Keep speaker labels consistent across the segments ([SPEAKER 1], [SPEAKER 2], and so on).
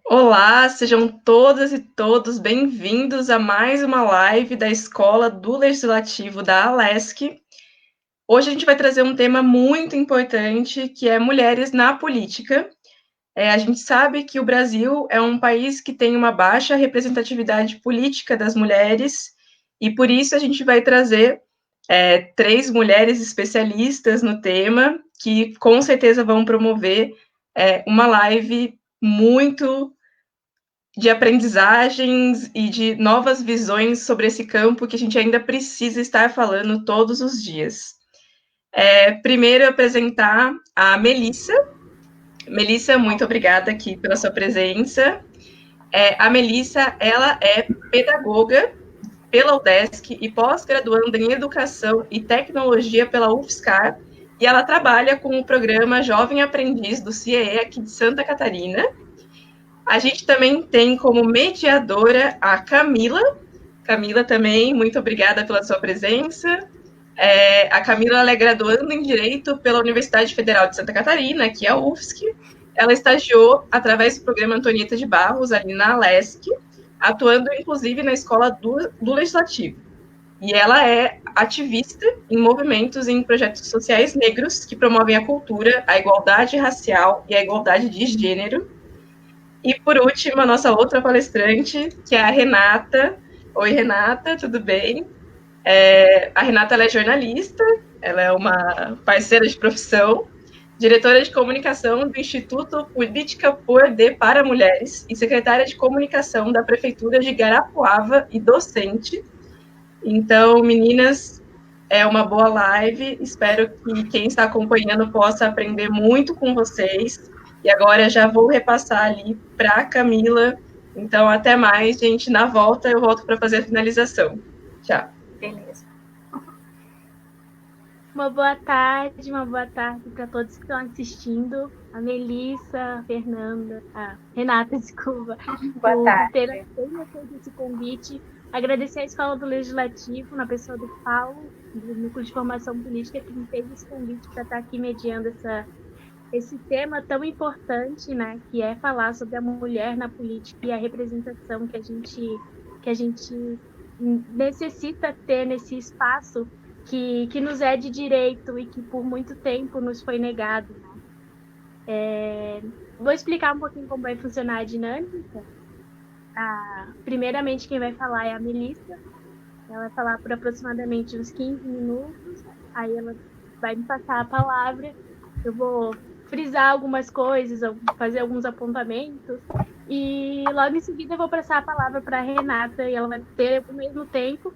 [SPEAKER 1] Olá, sejam todas e todos bem-vindos a mais uma live da Escola do Legislativo da Alesc. Hoje a gente vai trazer um tema muito importante, que é mulheres na política. A gente sabe que o Brasil é um país que tem uma baixa representatividade política das mulheres, e por isso a gente vai trazer três mulheres especialistas no tema, que com certeza vão promover uma live muito de aprendizagens e de novas visões sobre esse campo que a gente ainda precisa estar falando todos os dias. Primeiro, apresentar a Melissa. Melissa, muito obrigada aqui pela sua presença. A Melissa, ela é pedagoga pela UDESC e pós-graduanda em Educação e Tecnologia pela UFSCar, e ela trabalha com o programa Jovem Aprendiz do CIEE aqui de Santa Catarina. A gente também tem como mediadora a Camila. Camila também, muito obrigada pela sua presença. A Camila ela é graduanda em Direito pela Universidade Federal de Santa Catarina, que é a UFSC. Ela estagiou através do programa Antonieta de Barros, ali na Alesc, atuando inclusive na Escola do Legislativo. E ela é ativista em movimentos e em projetos sociais negros que promovem a cultura, a igualdade racial e a igualdade de gênero. E por último, a nossa outra palestrante, que é a Renata. Oi, Renata, tudo bem? A Renata ela é jornalista, ela é uma parceira de profissão, diretora de comunicação do Instituto Política por de para Mulheres e secretária de comunicação da Prefeitura de Guarapuava e docente. Então, meninas, é uma boa live. Espero que quem está acompanhando possa aprender muito com vocês. E agora já vou repassar ali para a Camila. Então, até mais, gente. Na volta, eu volto para fazer a finalização. Tchau.
[SPEAKER 2] Beleza.
[SPEAKER 3] Uma boa tarde para todos que estão assistindo. A Melissa, a Fernanda, a Renata, desculpa,
[SPEAKER 2] Boa tarde.
[SPEAKER 3] ter feito esse convite. Agradecer à Escola do Legislativo, na pessoa do Paulo, do Núcleo de Formação Política, que me fez esse convite para estar aqui mediando esse tema tão importante, né, que é falar sobre a mulher na política e a representação que a gente necessita ter nesse espaço que nos é de direito e que por muito tempo nos foi negado. Né? Vou explicar um pouquinho como vai funcionar a dinâmica. Primeiramente, quem vai falar é a Melissa. Ela vai falar por aproximadamente uns 15 minutos. Aí ela vai me passar a palavra. Eu vou frisar algumas coisas, fazer alguns apontamentos. E logo em seguida eu vou passar a palavra para a Renata e ela vai ter o mesmo tempo.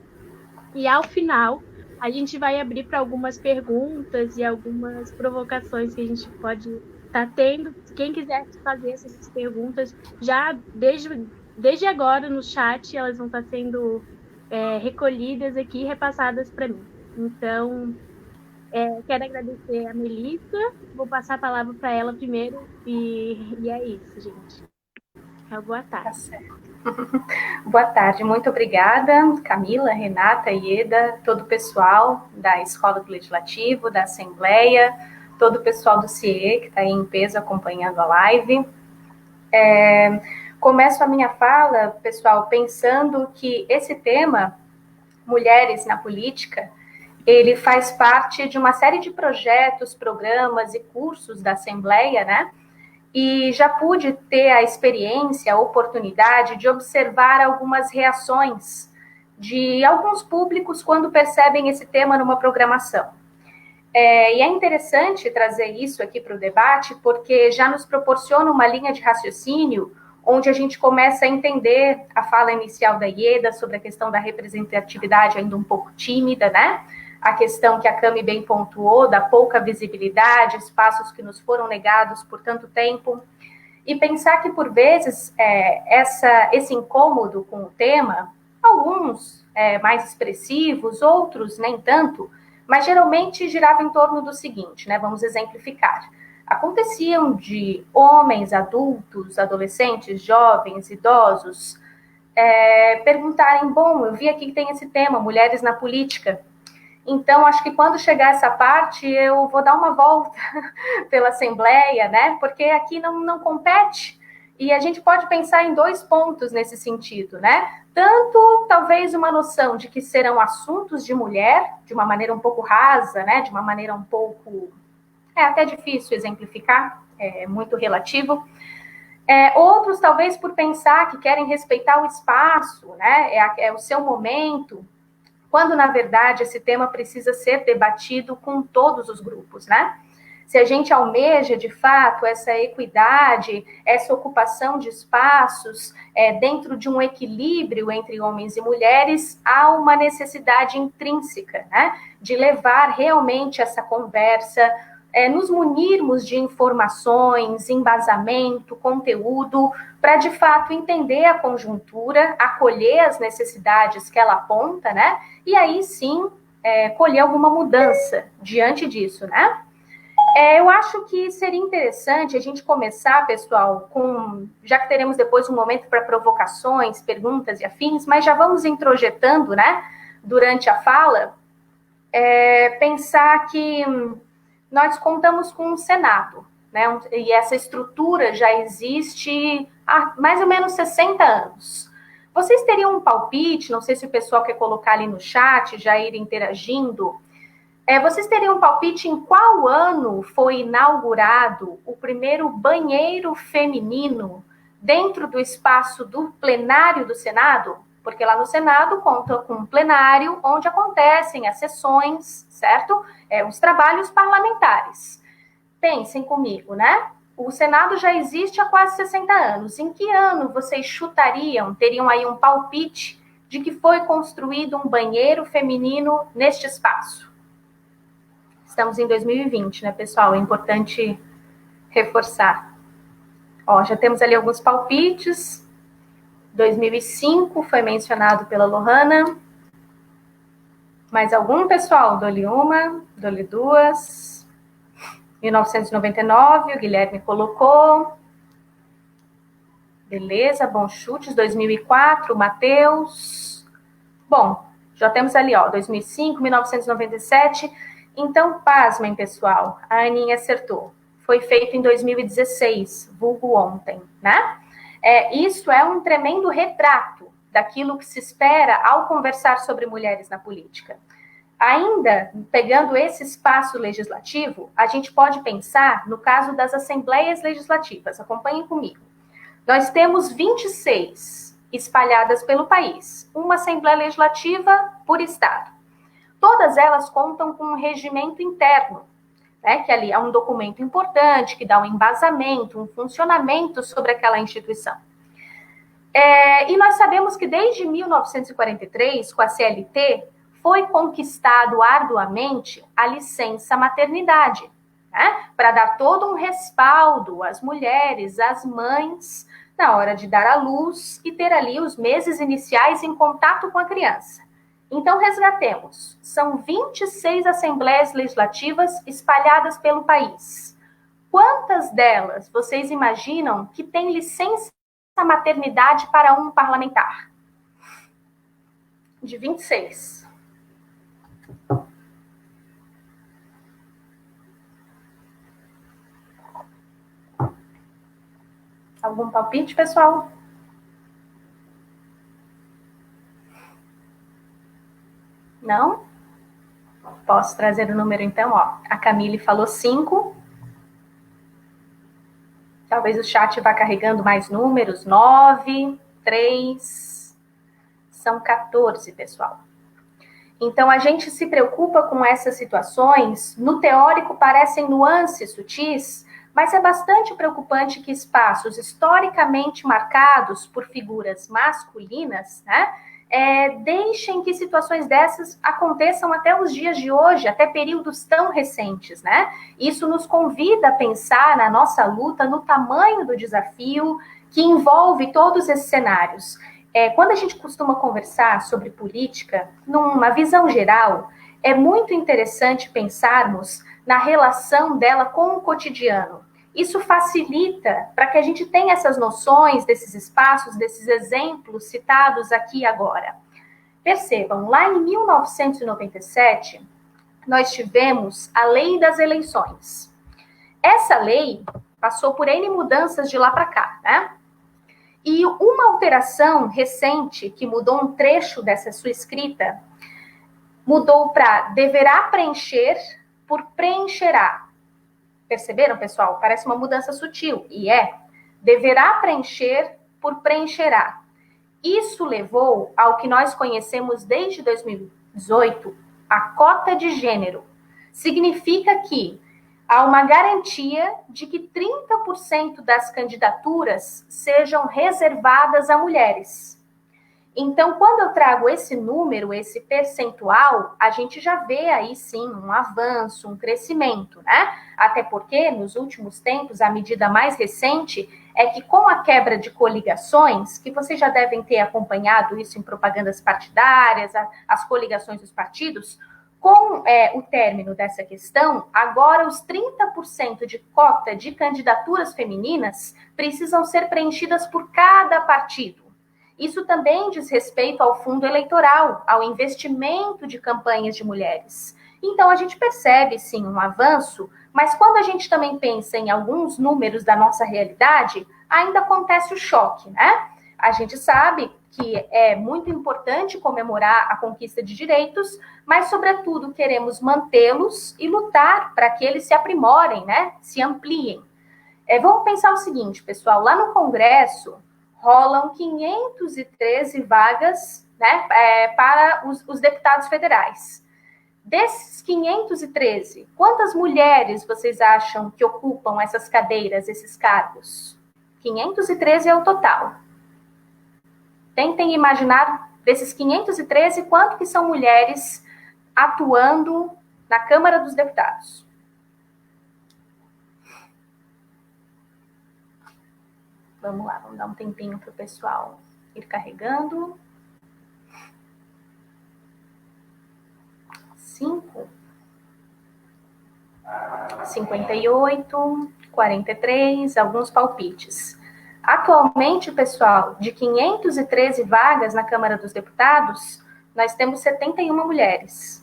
[SPEAKER 3] E ao final, a gente vai abrir para algumas perguntas e algumas provocações que a gente pode estar tendo. Quem quiser fazer essas perguntas, já desde agora no chat, elas vão estar sendo recolhidas aqui e repassadas para mim. Então, quero agradecer a Melissa, vou passar a palavra para ela primeiro, e é isso, gente. Boa tarde.
[SPEAKER 2] Tá certo. Boa tarde, muito obrigada, Camila, Renata, Ieda, todo o pessoal da Escola do Legislativo, da Assembleia, todo o pessoal do CIE que está aí em peso acompanhando a live. Começo a minha fala, pessoal, pensando que esse tema, mulheres na política, ele faz parte de uma série de projetos, programas e cursos da Assembleia, né? E já pude ter a experiência, a oportunidade de observar algumas reações de alguns públicos quando percebem esse tema numa programação. E é interessante trazer isso aqui para o debate, porque já nos proporciona uma linha de raciocínio onde a gente começa a entender a fala inicial da Ieda sobre a questão da representatividade ainda um pouco tímida, né? A questão que a Cami bem pontuou, da pouca visibilidade, espaços que nos foram negados por tanto tempo, e pensar que, por vezes, esse incômodo com o tema, alguns mais expressivos, outros nem tanto, mas geralmente girava em torno do seguinte, né? Vamos exemplificar. Aconteciam de homens, adultos, adolescentes, jovens, idosos, perguntarem, bom, eu vi aqui que tem esse tema, mulheres na política. Então, acho que quando chegar essa parte, eu vou dar uma volta pela Assembleia, né? Porque aqui não compete. E a gente pode pensar em 2 pontos nesse sentido, né? Tanto, talvez, uma noção de que serão assuntos de mulher, de uma maneira um pouco rasa, né? De uma maneira um pouco... É até difícil exemplificar, é muito relativo. Outros, talvez, por pensar que querem respeitar o espaço, né? É o seu momento, quando, na verdade, esse tema precisa ser debatido com todos os grupos, né? Se a gente almeja, de fato, essa equidade, essa ocupação de espaços dentro de um equilíbrio entre homens e mulheres, há uma necessidade intrínseca, né, de levar realmente essa conversa, nos munirmos de informações, embasamento, conteúdo, para, de fato, entender a conjuntura, acolher as necessidades que ela aponta, né, e aí, sim, colher alguma mudança diante disso, né? Eu acho que seria interessante a gente começar, pessoal, já que teremos depois um momento para provocações, perguntas e afins, mas já vamos introjetando, né, durante a fala, pensar que nós contamos com um Senado, né, e essa estrutura já existe há mais ou menos 60 anos. Vocês teriam um palpite, não sei se o pessoal quer colocar ali no chat, já ir interagindo. Vocês teriam um palpite em qual ano foi inaugurado o primeiro banheiro feminino dentro do espaço do plenário do Senado? Porque lá no Senado conta com um plenário onde acontecem as sessões, certo? Os trabalhos parlamentares. Pensem comigo, né? O Senado já existe há quase 60 anos. Em que ano vocês chutariam, teriam aí um palpite de que foi construído um banheiro feminino neste espaço? Estamos em 2020, né, pessoal? É importante reforçar. Já temos ali alguns palpites. 2005 foi mencionado pela Lohana. Mais algum, pessoal? Dou-lhe uma, dou-lhe duas. 1999, o Guilherme colocou. Beleza, bons chutes. 2004, o Matheus. Bom, já temos ali, 2005, 1997... Então, pasmem, pessoal, a Aninha acertou. Foi feito em 2016, vulgo ontem, né? Isso é um tremendo retrato daquilo que se espera ao conversar sobre mulheres na política. Ainda, pegando esse espaço legislativo, a gente pode pensar no caso das assembleias legislativas. Acompanhem comigo. Nós temos 26 espalhadas pelo país, uma assembleia legislativa por estado. Todas elas contam com um regimento interno, né, que ali é um documento importante, que dá um embasamento, um funcionamento sobre aquela instituição. E nós sabemos que desde 1943, com a CLT, foi conquistado arduamente a licença maternidade, né, para dar todo um respaldo às mulheres, às mães, na hora de dar à luz e ter ali os meses iniciais em contato com a criança. Então, resgatemos. São 26 assembleias legislativas espalhadas pelo país. Quantas delas vocês imaginam que têm licença maternidade para um parlamentar? De 26. Algum palpite, pessoal? Não? Posso trazer o número, então? A Camille falou 5. Talvez o chat vá carregando mais números. 9, 3. São 14, pessoal. Então, a gente se preocupa com essas situações. No teórico, parecem nuances sutis, mas é bastante preocupante que espaços historicamente marcados por figuras masculinas, né, deixem que situações dessas aconteçam até os dias de hoje, até períodos tão recentes, né? Isso nos convida a pensar na nossa luta, no tamanho do desafio que envolve todos esses cenários. Quando a gente costuma conversar sobre política, numa visão geral, é muito interessante pensarmos na relação dela com o cotidiano. Isso facilita para que a gente tenha essas noções desses espaços, desses exemplos citados aqui e agora. Percebam, lá em 1997, nós tivemos a Lei das Eleições. Essa lei passou por N mudanças de lá para cá, né? E uma alteração recente, que mudou um trecho dessa sua escrita, mudou para deverá preencher por preencherá. Perceberam, pessoal? Parece uma mudança sutil. E deverá preencher por preencherá. Isso levou ao que nós conhecemos desde 2018, a cota de gênero. Significa que há uma garantia de que 30% das candidaturas sejam reservadas a mulheres. Então, quando eu trago esse número, esse percentual, a gente já vê aí sim um avanço, um crescimento, né? Até porque, nos últimos tempos, a medida mais recente é que com a quebra de coligações, que vocês já devem ter acompanhado isso em propagandas partidárias, as coligações dos partidos, com o término dessa questão, agora os 30% de cota de candidaturas femininas precisam ser preenchidas por cada partido. Isso também diz respeito ao fundo eleitoral, ao investimento de campanhas de mulheres. Então, a gente percebe, sim, um avanço, mas quando a gente também pensa em alguns números da nossa realidade, ainda acontece o choque, né? A gente sabe que é muito importante comemorar a conquista de direitos, mas, sobretudo, queremos mantê-los e lutar para que eles se aprimorem, né? Se ampliem. Vamos pensar o seguinte, pessoal, lá no Congresso rolam 513 vagas, né, para os deputados federais. Desses 513, quantas mulheres vocês acham que ocupam essas cadeiras, esses cargos? 513 é o total. Tentem imaginar, desses 513, quanto que são mulheres atuando na Câmara dos Deputados? Vamos lá, vamos dar um tempinho para o pessoal ir carregando. 5, 58, 43, alguns palpites. Atualmente, pessoal, de 513 vagas na Câmara dos Deputados, nós temos 71 mulheres.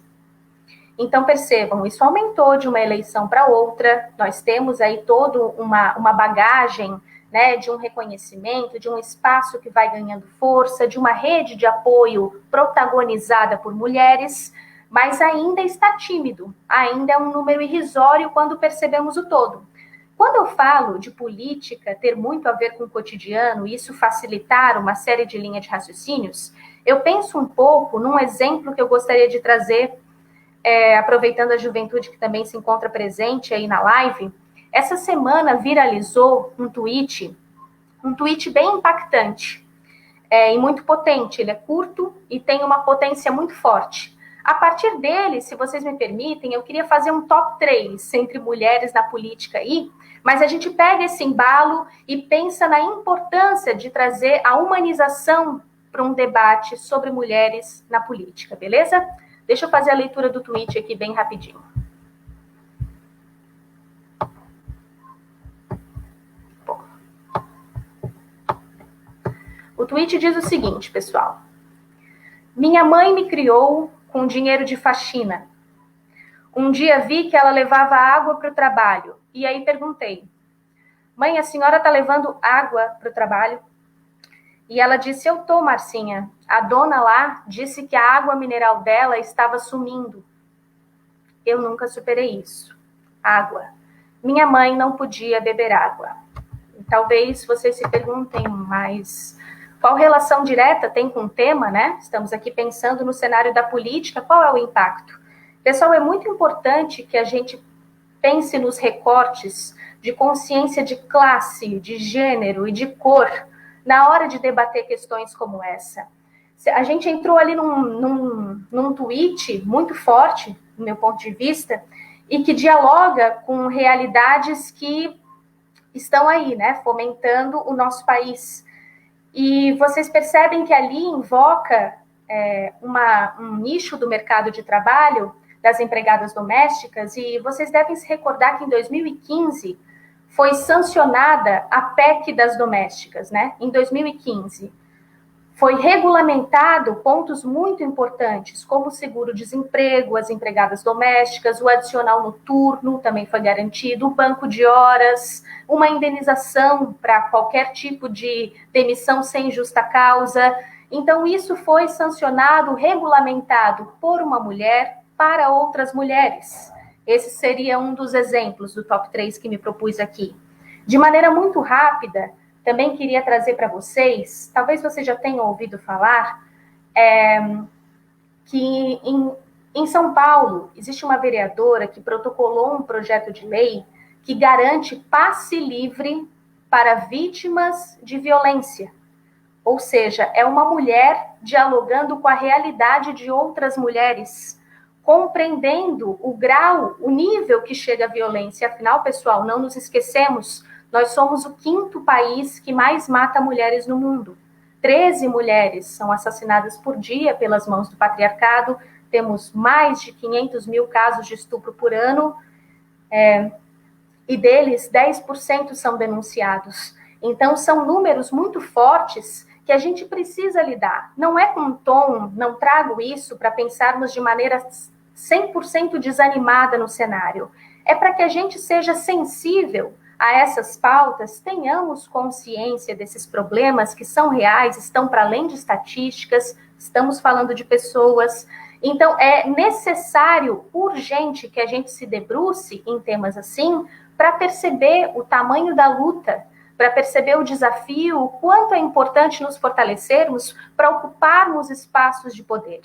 [SPEAKER 2] Então, percebam, isso aumentou de uma eleição para outra, nós temos aí toda uma bagagem, né, de um reconhecimento, de um espaço que vai ganhando força, de uma rede de apoio protagonizada por mulheres, mas ainda está tímido, ainda é um número irrisório quando percebemos o todo. Quando eu falo de política ter muito a ver com o cotidiano e isso facilitar uma série de linhas de raciocínios, eu penso um pouco num exemplo que eu gostaria de trazer, aproveitando a juventude que também se encontra presente aí na live. Essa semana viralizou um tweet bem impactante e muito potente. Ele é curto e tem uma potência muito forte. A partir dele, se vocês me permitem, eu queria fazer um top 3 entre mulheres na política aí, mas a gente pega esse embalo e pensa na importância de trazer a humanização para um debate sobre mulheres na política, beleza? Deixa eu fazer a leitura do tweet aqui bem rapidinho. O tweet diz o seguinte, pessoal. Minha mãe me criou com dinheiro de faxina. Um dia vi que ela levava água para o trabalho. E aí perguntei, mãe, a senhora está levando água para o trabalho? E ela disse, eu tô, Marcinha. A dona lá disse que a água mineral dela estava sumindo. Eu nunca superei isso. Água. Minha mãe não podia beber água. E talvez vocês se perguntem, mas qual relação direta tem com o tema, né? Estamos aqui pensando no cenário da política, qual é o impacto? Pessoal, é muito importante que a gente pense nos recortes de consciência de classe, de gênero e de cor na hora de debater questões como essa. A gente entrou ali num tweet muito forte, do meu ponto de vista, e que dialoga com realidades que estão aí, né, fomentando o nosso país. E vocês percebem que ali invoca um nicho do mercado de trabalho das empregadas domésticas, e vocês devem se recordar que em 2015 foi sancionada a PEC das domésticas, né? Em 2015. Foi regulamentado pontos muito importantes, como o seguro-desemprego, as empregadas domésticas, o adicional noturno também foi garantido, o banco de horas, uma indenização para qualquer tipo de demissão sem justa causa. Então, isso foi sancionado, regulamentado por uma mulher para outras mulheres. Esse seria um dos exemplos do top 3 que me propus aqui. De maneira muito rápida, também queria trazer para vocês, talvez vocês já tenham ouvido falar, que em São Paulo existe uma vereadora que protocolou um projeto de lei que garante passe livre para vítimas de violência. Ou seja, é uma mulher dialogando com a realidade de outras mulheres, compreendendo o grau, o nível que chega a violência. Afinal, pessoal, não nos esquecemos, nós somos o 5º país que mais mata mulheres no mundo. 13 mulheres são assassinadas por dia pelas mãos do patriarcado, temos mais de 500 mil casos de estupro por ano, e deles 10% são denunciados. Então, são números muito fortes que a gente precisa lidar. Não é com tom, não trago isso para pensarmos de maneira 100% desanimada no cenário. É para que a gente seja sensível a essas pautas, tenhamos consciência desses problemas que são reais, estão para além de estatísticas, estamos falando de pessoas. Então, é necessário, urgente, que a gente se debruce em temas assim, para perceber o tamanho da luta, para perceber o desafio, o quanto é importante nos fortalecermos para ocuparmos espaços de poder,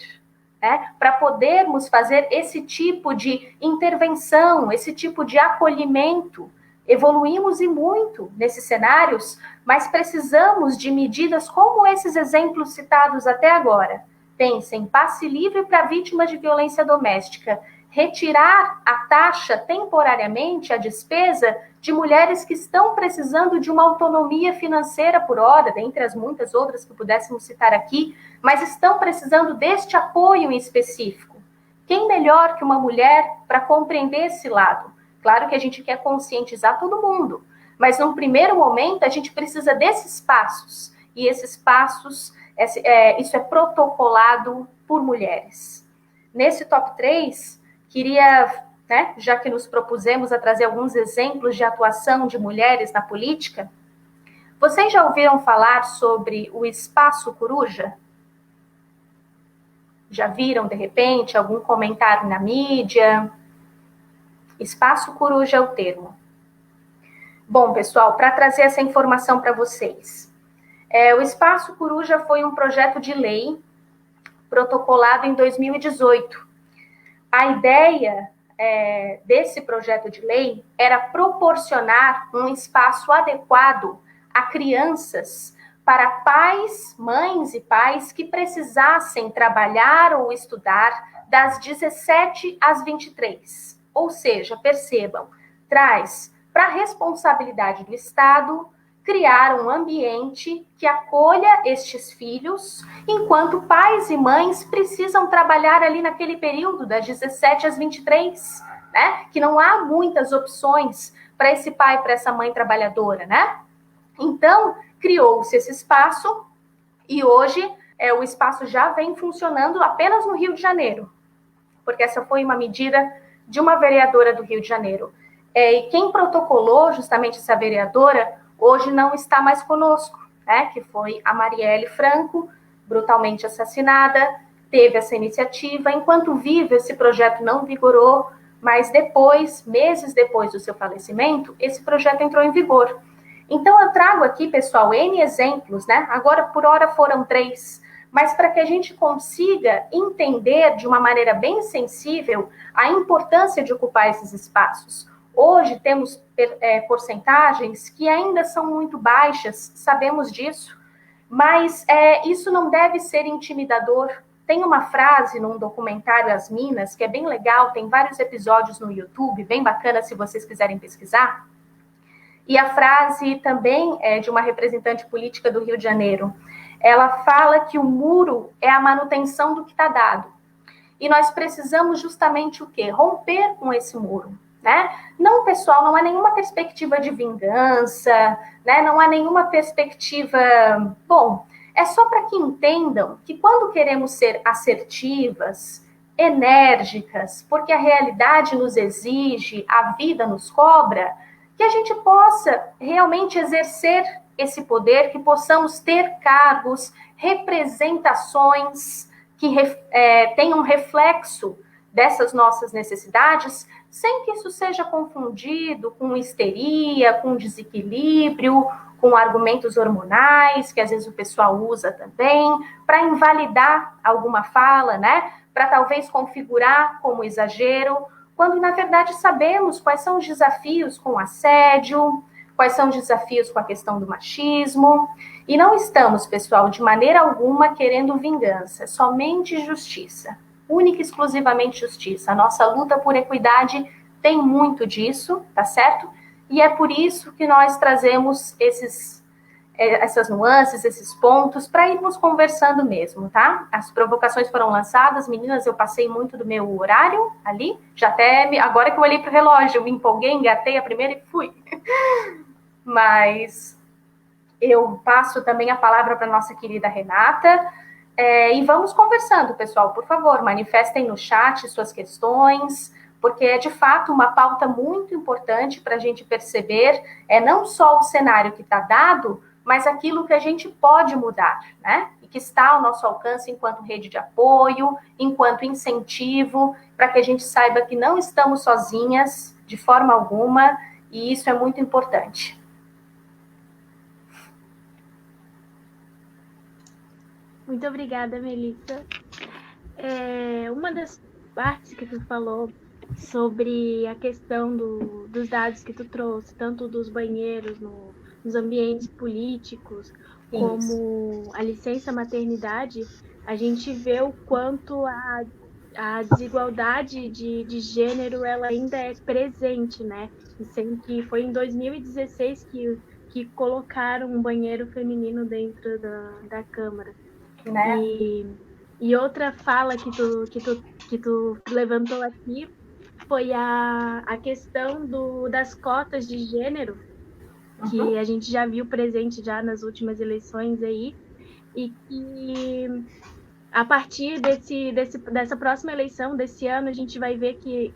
[SPEAKER 2] né? Para podermos fazer esse tipo de intervenção, esse tipo de acolhimento. Evoluímos e muito nesses cenários, mas precisamos de medidas como esses exemplos citados até agora. Pensem, passe livre para vítimas de violência doméstica, retirar a taxa temporariamente, a despesa de mulheres que estão precisando de uma autonomia financeira por hora, dentre as muitas outras que pudéssemos citar aqui, mas estão precisando deste apoio em específico. Quem melhor que uma mulher para compreender esse lado? Claro que a gente quer conscientizar todo mundo, mas num primeiro momento a gente precisa desses passos, e esses passos, isso é protocolado por mulheres. Nesse top 3, queria, né, já que nos propusemos a trazer alguns exemplos de atuação de mulheres na política, vocês já ouviram falar sobre o Espaço Coruja? Já viram, de repente, algum comentário na mídia? Espaço Coruja é o termo. Bom, pessoal, para trazer essa informação para vocês. O Espaço Coruja foi um projeto de lei protocolado em 2018. A ideia desse projeto de lei era proporcionar um espaço adequado a crianças para pais, mães e pais que precisassem trabalhar ou estudar das 17 às 23. Ou seja, percebam, traz para a responsabilidade do Estado criar um ambiente que acolha estes filhos, enquanto pais e mães precisam trabalhar ali naquele período das 17 às 23, né? Que não há muitas opções para esse pai, para essa mãe trabalhadora, né? Então, criou-se esse espaço e hoje o espaço já vem funcionando apenas no Rio de Janeiro, porque essa foi uma medida de uma vereadora do Rio de Janeiro. E quem protocolou justamente essa vereadora hoje não está mais conosco, né? Que foi a Marielle Franco, brutalmente assassinada, teve essa iniciativa. Enquanto vive, esse projeto não vigorou, mas depois, meses depois do seu falecimento, esse projeto entrou em vigor. Então, eu trago aqui, pessoal, N exemplos, né? Agora, por hora, foram 3, mas para que a gente consiga entender de uma maneira bem sensível a importância de ocupar esses espaços. Hoje temos porcentagens que ainda são muito baixas, sabemos disso, mas isso não deve ser intimidador. Tem uma frase num documentário As Minas, que é bem legal, tem vários episódios no YouTube, bem bacana se vocês quiserem pesquisar. E a frase também é de uma representante política do Rio de Janeiro. Ela fala que o muro é a manutenção do que está dado. E nós precisamos justamente o quê? Romper com esse muro. Né? Não, pessoal, não há nenhuma perspectiva de vingança, né? Não há nenhuma perspectiva... Bom, é só para que entendam que quando queremos ser assertivas, enérgicas, porque a realidade nos exige, a vida nos cobra, que a gente possa realmente exercer esse poder, que possamos ter cargos, representações que tenham reflexo dessas nossas necessidades, sem que isso seja confundido com histeria, com desequilíbrio, com argumentos hormonais, que às vezes o pessoal usa também, para invalidar alguma fala, né? Para talvez configurar como exagero, quando na verdade sabemos quais são os desafios com o assédio, quais são os desafios com a questão do machismo, e não estamos, pessoal, de maneira alguma querendo vingança, somente justiça, única e exclusivamente justiça. A nossa luta por equidade tem muito disso, tá certo? E é por isso que nós trazemos essas nuances, esses pontos, para irmos conversando mesmo, tá? As provocações foram lançadas, meninas, eu passei muito do meu horário ali, já até, agora que eu olhei para o relógio, eu me empolguei, engatei a primeira e fui. Mas eu passo também a palavra para a nossa querida Renata, e vamos conversando, pessoal, por favor, manifestem no chat suas questões, porque é de fato uma pauta muito importante para a gente perceber, não só o cenário que está dado, mas aquilo que a gente pode mudar, né? E que está ao nosso alcance enquanto rede de apoio, enquanto incentivo, para que a gente saiba que não estamos sozinhas de forma alguma, e isso é muito importante.
[SPEAKER 3] Muito obrigada, Melissa. Uma das partes que tu falou sobre a questão dos dados que tu trouxe, tanto dos banheiros nos ambientes políticos, como a licença maternidade, a gente vê o quanto a desigualdade de gênero ela ainda é presente, né? Sendo que foi em 2016 que colocaram um banheiro feminino dentro da Câmara.
[SPEAKER 2] Né?
[SPEAKER 3] E outra fala que tu levantou aqui foi a questão das cotas de gênero, que a gente já viu presente já nas últimas eleições aí, e que a partir dessa próxima eleição, desse ano, a gente vai ver que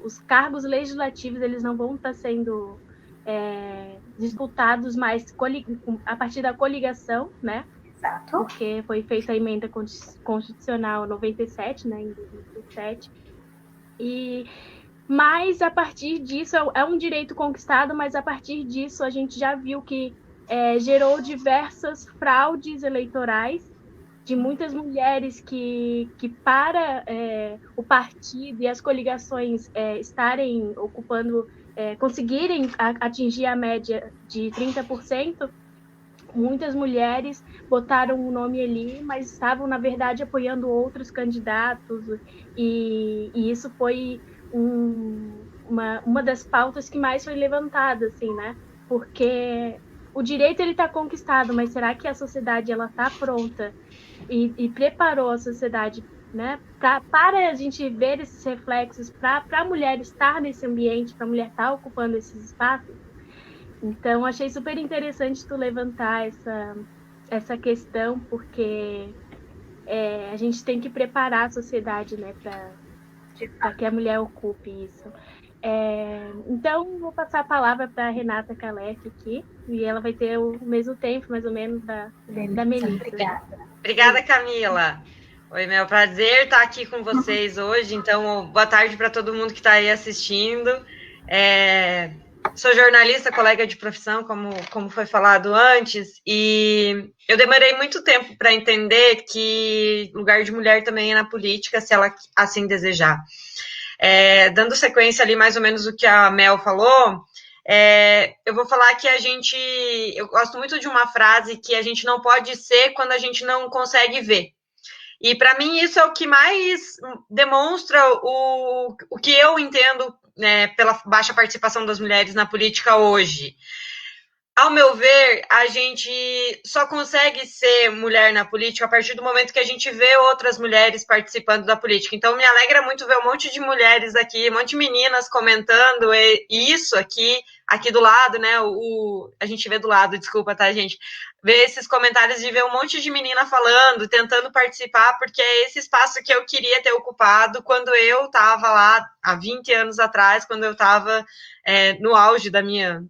[SPEAKER 3] os cargos legislativos eles não vão estar sendo disputados mais a partir da coligação, né?
[SPEAKER 2] Exato.
[SPEAKER 3] Porque foi feita a emenda constitucional 97, né, em 2017. Mas a partir disso, é um direito conquistado, mas a partir disso a gente já viu que gerou diversas fraudes eleitorais de muitas mulheres que para o partido e as coligações estarem ocupando, conseguirem atingir a média de 30%, muitas mulheres botaram o nome ali, mas estavam, na verdade, apoiando outros candidatos, e isso foi uma das pautas que mais foi levantada, assim, né? Porque o direito ele está conquistado, mas será que a sociedade ela está pronta e preparou a sociedade, né? Para a gente ver esses reflexos, para a mulher estar nesse ambiente, para a mulher estar ocupando esses espaços? Então, achei super interessante tu levantar essa questão, porque a gente tem que preparar a sociedade, né, para que a mulher ocupe isso. Então, vou passar a palavra para a Renata Calef aqui, e ela vai ter o mesmo tempo, mais ou menos, da Melissa.
[SPEAKER 4] Obrigada, Camila. Oi, meu prazer estar aqui com vocês hoje. Então, boa tarde para todo mundo que está aí assistindo. Sou jornalista, colega de profissão, como foi falado antes, e eu demorei muito tempo para entender que lugar de mulher também é na política, se ela assim desejar. Dando sequência ali mais ou menos o que a Mel falou, eu vou falar que eu gosto muito de uma frase que a gente não pode ser quando a gente não consegue ver. E para mim isso é o que mais demonstra o que eu entendo, né, pela baixa participação das mulheres na política hoje. Ao meu ver, a gente só consegue ser mulher na política a partir do momento que a gente vê outras mulheres participando da política. Então, me alegra muito ver um monte de mulheres aqui, um monte de meninas comentando isso aqui, aqui do lado, né? A gente vê do lado, desculpa, tá, gente? Ver esses comentários de ver um monte de menina falando, tentando participar, porque é esse espaço que eu queria ter ocupado quando eu estava lá há 20 anos atrás, quando eu estava no auge da minha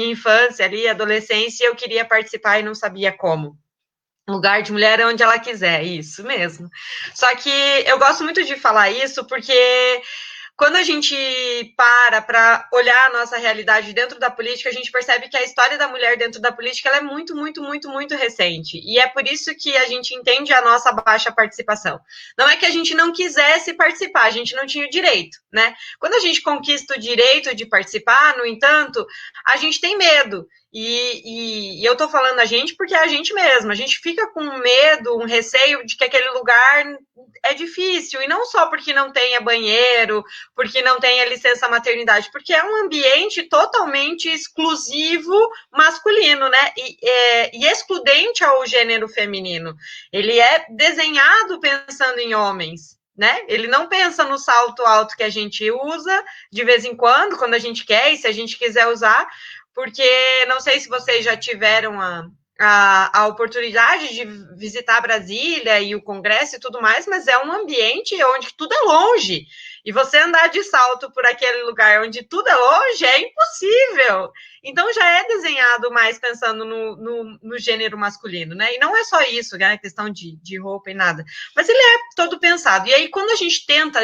[SPEAKER 4] infância ali, adolescência, eu queria participar e não sabia como. Lugar de mulher é onde ela quiser, isso mesmo. Só que eu gosto muito de falar isso porque quando a gente para olhar a nossa realidade dentro da política, a gente percebe que a história da mulher dentro da política ela é muito, muito, muito, muito recente. E é por isso que a gente entende a nossa baixa participação. Não é que a gente não quisesse participar, a gente não tinha o direito, né? Quando a gente conquista o direito de participar, no entanto, a gente tem medo. E eu tô falando a gente porque é a gente mesma. A gente fica com medo, um receio de que aquele lugar é difícil. E não só porque não tenha banheiro, porque não tenha licença maternidade, porque é um ambiente totalmente exclusivo masculino, né? E excludente ao gênero feminino. Ele é desenhado pensando em homens, né? Ele não pensa no salto alto que a gente usa de vez em quando a gente quer, e se a gente quiser usar, porque não sei se vocês já tiveram a oportunidade de visitar Brasília e o Congresso e tudo mais, mas é um ambiente onde tudo é longe. E você andar de salto por aquele lugar onde tudo é longe é impossível. Então já é desenhado mais pensando no gênero masculino, né? E não é só isso, né? Questão de roupa e nada. Mas ele é todo pensado. E aí, quando a gente tenta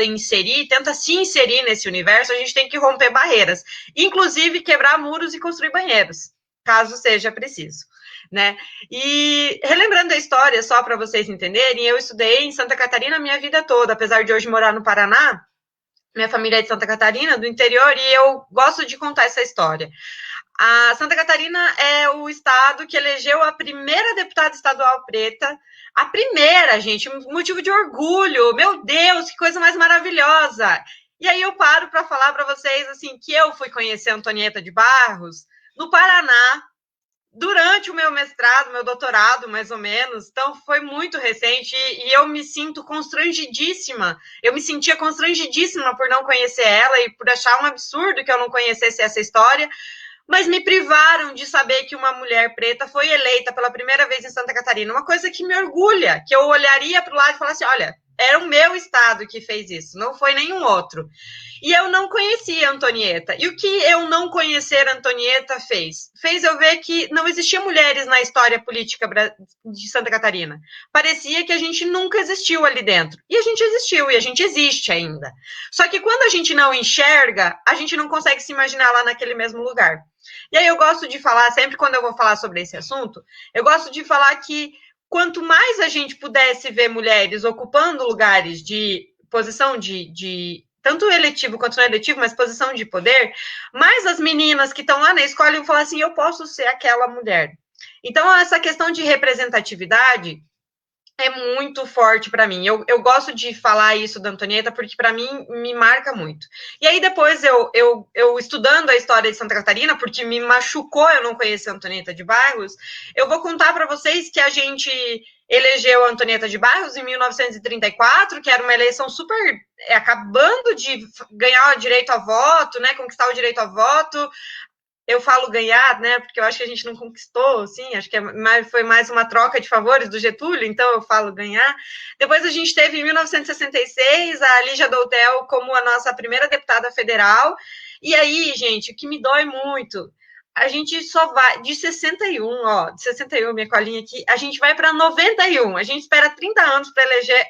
[SPEAKER 4] se inserir nesse universo, a gente tem que romper barreiras. Inclusive, quebrar muros e construir banheiros, caso seja preciso. Né? E relembrando a história, só para vocês entenderem, eu estudei em Santa Catarina a minha vida toda, apesar de hoje morar no Paraná, minha família é de Santa Catarina, do interior, e eu gosto de contar essa história. A Santa Catarina é o estado que elegeu a primeira deputada estadual preta, a primeira, gente, motivo de orgulho, meu Deus, que coisa mais maravilhosa. E aí eu paro para falar para vocês, assim, que eu fui conhecer Antonieta de Barros no Paraná, durante o meu mestrado, meu doutorado, mais ou menos. Então, foi muito recente e eu me sinto constrangidíssima. Eu me sentia constrangidíssima por não conhecer ela e por achar um absurdo que eu não conhecesse essa história, mas me privaram de saber que uma mulher preta foi eleita pela primeira vez em Santa Catarina. Uma coisa que me orgulha, que eu olharia para o lado e falasse, olha, era o meu estado que fez isso, não foi nenhum outro. E eu não conhecia a Antonieta. E o que eu não conhecer a Antonieta fez? Fez eu ver que não existiam mulheres na história política de Santa Catarina. Parecia que a gente nunca existiu ali dentro. E a gente existiu, e a gente existe ainda. Só que quando a gente não enxerga, a gente não consegue se imaginar lá naquele mesmo lugar. E aí eu gosto de falar, sempre quando eu vou falar sobre esse assunto, eu gosto de falar que quanto mais a gente pudesse ver mulheres ocupando lugares de posição de tanto eletivo quanto não eletivo, mas posição de poder, mais as meninas que estão lá na escola iam falar assim, eu posso ser aquela mulher. Então, essa questão de representatividade é muito forte para mim. Eu gosto de falar isso da Antonieta porque, para mim, me marca muito. E aí, depois, eu estudando a história de Santa Catarina, porque me machucou eu não conhecer a Antonieta de Barros, eu vou contar para vocês que a gente elegeu a Antonieta de Barros em 1934, que era uma eleição super... acabando de ganhar o direito a voto, né, conquistar o direito a voto. Eu falo ganhar, né, porque eu acho que a gente não conquistou, assim, acho que foi mais uma troca de favores do Getúlio, então eu falo ganhar. Depois a gente teve, em 1966, a Lígia Doutel como a nossa primeira deputada federal, e aí, gente, o que me dói muito, a gente só vai, de 61, minha colinha aqui, a gente vai para 91, a gente espera 30 anos para eleger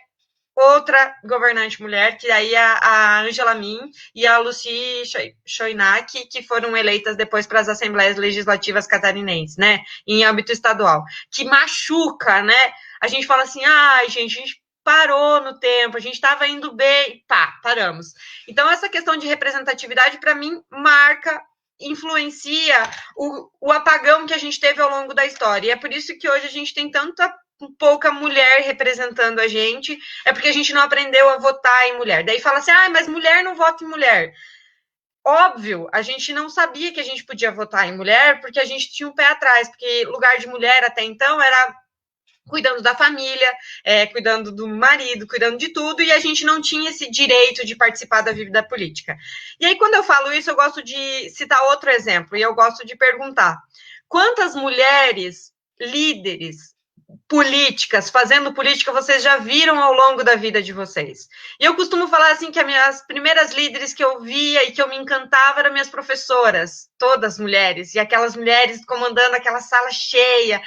[SPEAKER 4] outra governante mulher, que aí a Angela Min e a Lucy Choinack, que foram eleitas depois para as Assembleias Legislativas catarinenses, né, em âmbito estadual, que machuca, né, a gente fala assim, ai, gente, a gente parou no tempo, a gente estava indo bem, pá, paramos. Então, essa questão de representatividade, para mim, marca, influencia o apagão que a gente teve ao longo da história, e é por isso que hoje a gente tem tanta pouca mulher representando a gente, é porque a gente não aprendeu a votar em mulher. Daí fala assim, mas mulher não vota em mulher. Óbvio, a gente não sabia que a gente podia votar em mulher, porque a gente tinha um pé atrás, porque lugar de mulher até então era cuidando da família, cuidando do marido, cuidando de tudo, e a gente não tinha esse direito de participar da vida política. E aí, quando eu falo isso, eu gosto de citar outro exemplo, e eu gosto de perguntar: quantas mulheres líderes políticas, fazendo política, vocês já viram ao longo da vida de vocês? E eu costumo falar assim que as primeiras líderes que eu via e que eu me encantava eram minhas professoras, todas mulheres, e aquelas mulheres comandando aquela sala cheia,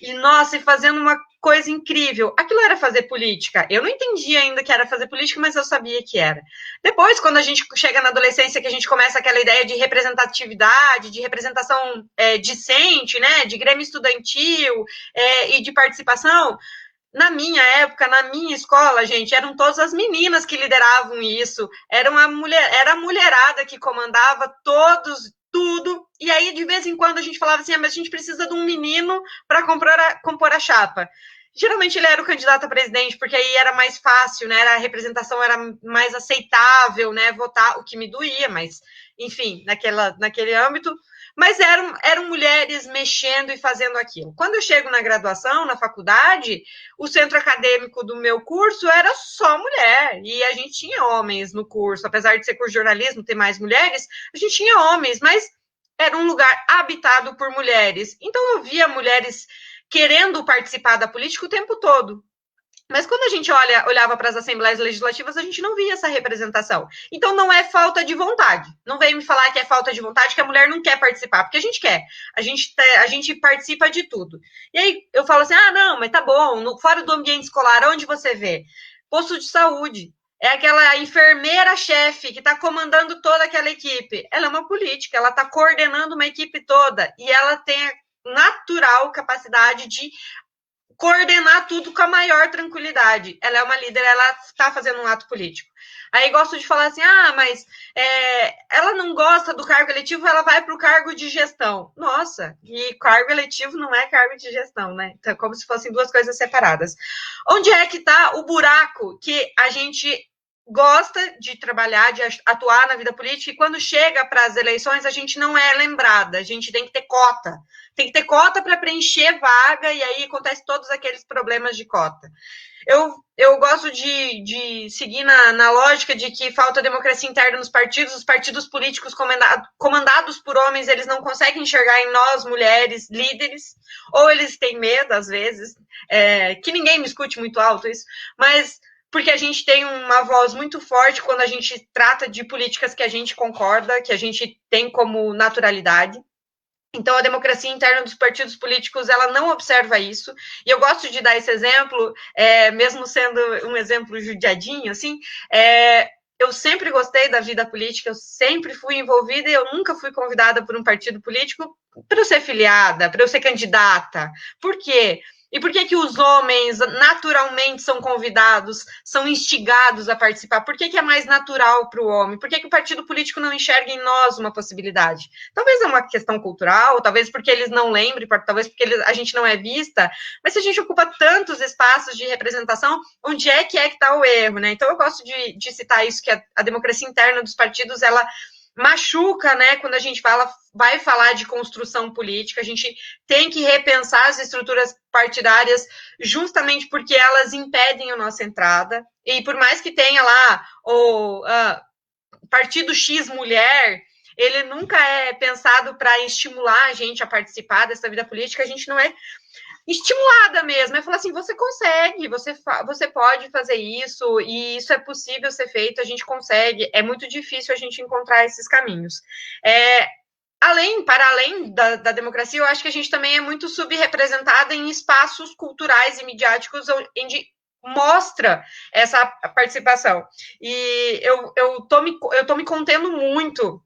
[SPEAKER 4] e nossa, e fazendo uma coisa incrível. Aquilo era fazer política. Eu não entendia ainda que era fazer política, mas eu sabia que era. Depois, quando a gente chega na adolescência, que a gente começa aquela ideia de representatividade, de representação discente, né, de grêmio estudantil e de participação, na minha época, na minha escola, gente, eram todas as meninas que lideravam isso, era a mulherada que comandava tudo, e aí de vez em quando a gente falava assim, mas a gente precisa de um menino para compor a chapa. Geralmente ele era o candidato a presidente, porque aí era mais fácil, né? A representação era mais aceitável, né? Votar, o que me doía, mas, enfim, naquele âmbito. Mas eram mulheres mexendo e fazendo aquilo. Quando eu chego na graduação, na faculdade, o centro acadêmico do meu curso era só mulher, e a gente tinha homens no curso, apesar de ser curso de jornalismo, ter mais mulheres, a gente tinha homens, mas era um lugar habitado por mulheres. Então eu via mulheres querendo participar da política o tempo todo. Mas quando a gente olhava para as assembleias legislativas, a gente não via essa representação. Então, não é falta de vontade. Não vem me falar que é falta de vontade, que a mulher não quer participar, porque a gente quer. A gente participa de tudo. E aí, eu falo assim, não, mas tá bom, fora do ambiente escolar, onde você vê? Posto de saúde. É aquela enfermeira-chefe que está comandando toda aquela equipe. Ela é uma política, ela está coordenando uma equipe toda, e ela tem a natural capacidade de coordenar tudo com a maior tranquilidade. Ela é uma líder, ela está fazendo um ato político. Aí gosto de falar assim, mas ela não gosta do cargo eletivo, ela vai para o cargo de gestão. Nossa, e cargo eletivo não é cargo de gestão, né? Então, como se fossem duas coisas separadas. Onde é que está o buraco que a gente gosta de trabalhar, de atuar na vida política, e quando chega para as eleições, a gente não é lembrada, a gente tem que ter cota. Tem que ter cota para preencher vaga, e aí acontece todos aqueles problemas de cota. Eu gosto de seguir na lógica de que falta democracia interna nos partidos, os partidos políticos comandados por homens, eles não conseguem enxergar em nós, mulheres, líderes, ou eles têm medo, às vezes, que ninguém me escute muito alto isso, mas porque a gente tem uma voz muito forte quando a gente trata de políticas que a gente concorda, que a gente tem como naturalidade. Então, a democracia interna dos partidos políticos, ela não observa isso, e eu gosto de dar esse exemplo, mesmo sendo um exemplo judiadinho, assim, eu sempre gostei da vida política, eu sempre fui envolvida, e eu nunca fui convidada por um partido político para eu ser filiada, para eu ser candidata. Por quê? E por que os homens naturalmente são convidados, são instigados a participar? Por que é mais natural para o homem? Por que o partido político não enxerga em nós uma possibilidade? Talvez é uma questão cultural, talvez porque eles não lembrem, talvez porque a gente não é vista, mas se a gente ocupa tantos espaços de representação, onde é que está o erro, né? Então eu gosto de citar isso, que a democracia interna dos partidos, ela machuca, né, quando a gente vai falar de construção política, a gente tem que repensar as estruturas partidárias justamente porque elas impedem a nossa entrada, e por mais que tenha lá o partido X mulher, ele nunca é pensado para estimular a gente a participar dessa vida política, a gente não é estimulada mesmo, é falar assim, você consegue, você pode fazer isso, e isso é possível ser feito, a gente consegue, é muito difícil a gente encontrar esses caminhos. Para além da democracia, eu acho que a gente também é muito subrepresentada em espaços culturais e midiáticos onde mostra essa participação. E eu tô me contendo muito,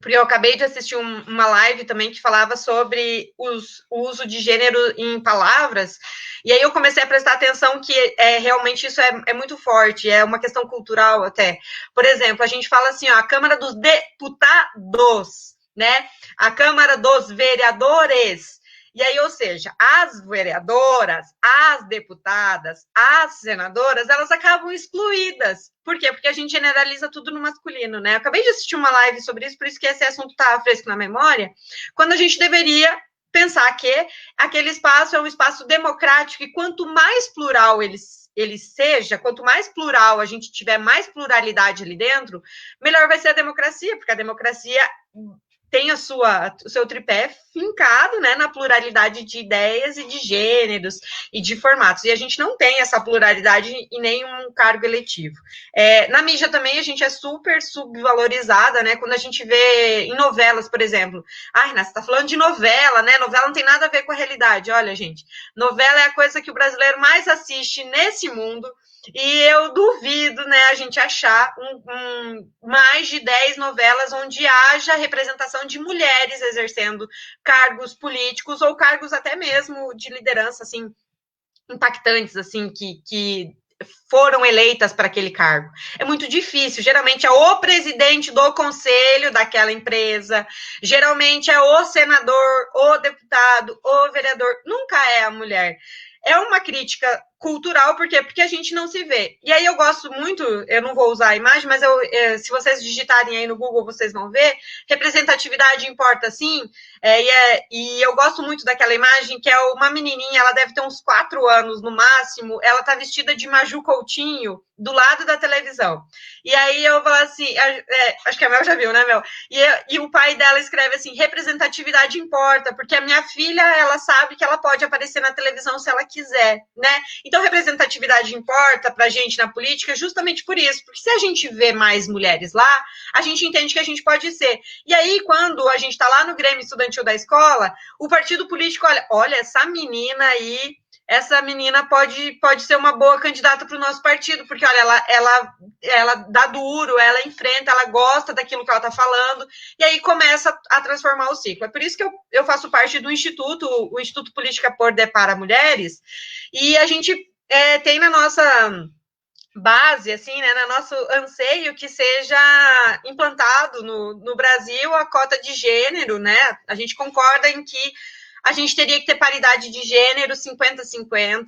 [SPEAKER 4] porque eu acabei de assistir uma live também que falava sobre o uso de gênero em palavras, e aí eu comecei a prestar atenção que realmente isso é muito forte, é uma questão cultural até. Por exemplo, a gente fala assim, a Câmara dos Deputados, né? A Câmara dos Vereadores. E aí, ou seja, as vereadoras, as deputadas, as senadoras, elas acabam excluídas. Por quê? Porque a gente generaliza tudo no masculino, né? Eu acabei de assistir uma live sobre isso, por isso que esse assunto está fresco na memória, quando a gente deveria pensar que aquele espaço é um espaço democrático e quanto mais plural ele seja, quanto mais plural a gente tiver, mais pluralidade ali dentro, melhor vai ser a democracia, porque a democracia tem o seu tripé fincado, né, na pluralidade de ideias e de gêneros e de formatos. E a gente não tem essa pluralidade em nenhum cargo eletivo. Na mídia também a gente é super subvalorizada, né? Quando a gente vê em novelas, por exemplo. Ai, Renan, você tá falando de novela, né? Novela não tem nada a ver com a realidade. Olha, gente, novela é a coisa que o brasileiro mais assiste nesse mundo. E eu duvido, né, a gente achar mais de 10 novelas onde haja representação de mulheres exercendo cargos políticos ou cargos até mesmo de liderança, assim, impactantes, assim, que foram eleitas para aquele cargo. É muito difícil. Geralmente é o presidente do conselho daquela empresa, geralmente é o senador, o deputado, o vereador, nunca é a mulher. É uma crítica cultural, por quê? Porque a gente não se vê. E aí eu gosto muito, eu não vou usar a imagem, mas se vocês digitarem aí no Google, vocês vão ver, representatividade importa sim, e eu gosto muito daquela imagem, que é uma menininha, ela deve ter uns 4 anos no máximo, ela tá vestida de Maju Coutinho, do lado da televisão. E aí eu falo assim, acho que a Mel já viu, né, Mel? E o pai dela escreve assim, representatividade importa, porque a minha filha, ela sabe que ela pode aparecer na televisão se ela quiser, né? Então, representatividade importa pra gente na política justamente por isso, porque se a gente vê mais mulheres lá, a gente entende que a gente pode ser. E aí, quando a gente tá lá no Grêmio Estudantil da escola, o partido político olha, essa menina aí, essa menina pode ser uma boa candidata para o nosso partido, porque, olha, ela dá duro, ela enfrenta, ela gosta daquilo que ela está falando, e aí começa a transformar o ciclo. É por isso que eu faço parte do Instituto, o Instituto Política Poder para Mulheres, e a gente tem na nossa base, assim, né, no nosso anseio que seja implantado no Brasil a cota de gênero, né? A gente concorda em que a gente teria que ter paridade de gênero 50-50.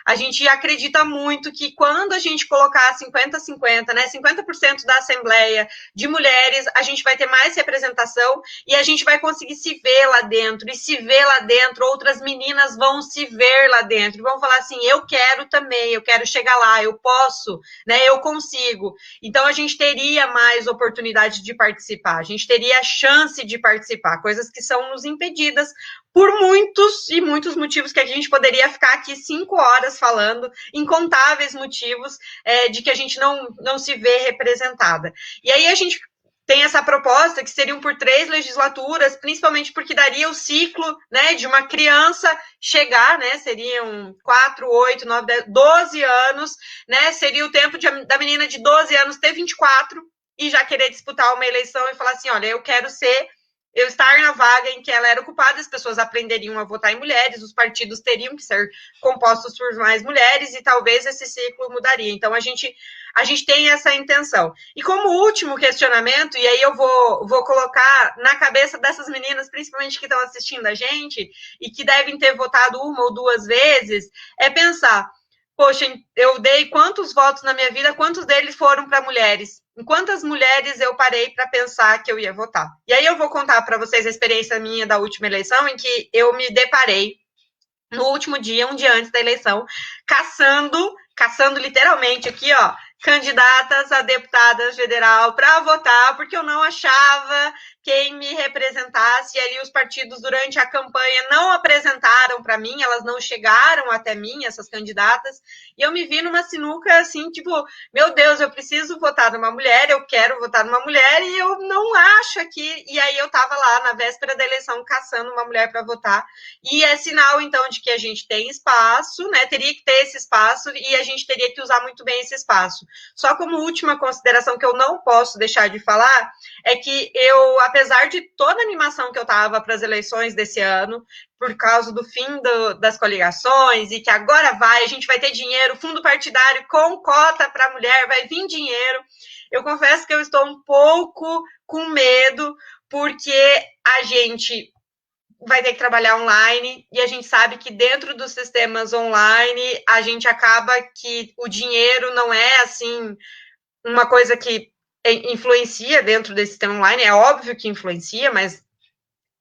[SPEAKER 4] A gente acredita muito que quando a gente colocar 50-50, né, 50% da Assembleia de mulheres, a gente vai ter mais representação e a gente vai conseguir se ver lá dentro. E se ver lá dentro, outras meninas vão se ver lá dentro. Vão falar assim, eu quero também, eu quero chegar lá, eu posso, né, eu consigo. Então, a gente teria mais oportunidade de participar. A gente teria a chance de participar, coisas que são nos impedidas por muitos e muitos motivos que a gente poderia ficar aqui 5 horas falando, incontáveis motivos de que a gente não se vê representada. E aí a gente tem essa proposta que seriam por 3 legislaturas, principalmente porque daria o ciclo, né, de uma criança chegar, né, seriam 4, 8, 9, 10, 12 anos, né, seria o tempo da menina de 12 anos ter 24 e já querer disputar uma eleição e falar assim, olha, eu estar na vaga em que ela era ocupada, as pessoas aprenderiam a votar em mulheres, os partidos teriam que ser compostos por mais mulheres e talvez esse ciclo mudaria. Então, a gente tem essa intenção. E como último questionamento, e aí eu vou colocar na cabeça dessas meninas, principalmente que estão assistindo a gente, e que devem ter votado 1 ou 2 vezes, é pensar, poxa, eu dei quantos votos na minha vida, quantos deles foram para mulheres? Em quantas mulheres eu parei para pensar que eu ia votar? E aí eu vou contar para vocês a experiência minha da última eleição, em que eu me deparei no último dia, um dia antes da eleição, caçando literalmente aqui, ó, candidatas a deputada federal para votar, porque eu não achava quem me representasse, e ali os partidos durante a campanha não apresentaram para mim, elas não chegaram até mim, essas candidatas, e eu me vi numa sinuca assim, tipo, meu Deus, eu preciso votar numa mulher, eu quero votar numa mulher, e eu não acho aqui, e aí eu tava lá na véspera da eleição caçando uma mulher para votar, e é sinal, então, de que a gente tem espaço, né, teria que ter esse espaço, e a gente teria que usar muito bem esse espaço. Só como última consideração que eu não posso deixar de falar, é que eu, apesar de toda a animação que eu estava para as eleições desse ano, por causa do fim das coligações, e que agora a gente vai ter dinheiro, fundo partidário com cota para mulher, vai vir dinheiro, eu confesso que eu estou um pouco com medo, porque a gente vai ter que trabalhar online, e a gente sabe que dentro dos sistemas online, a gente acaba que o dinheiro não é, assim, uma coisa que influencia dentro desse sistema online, é óbvio que influencia, mas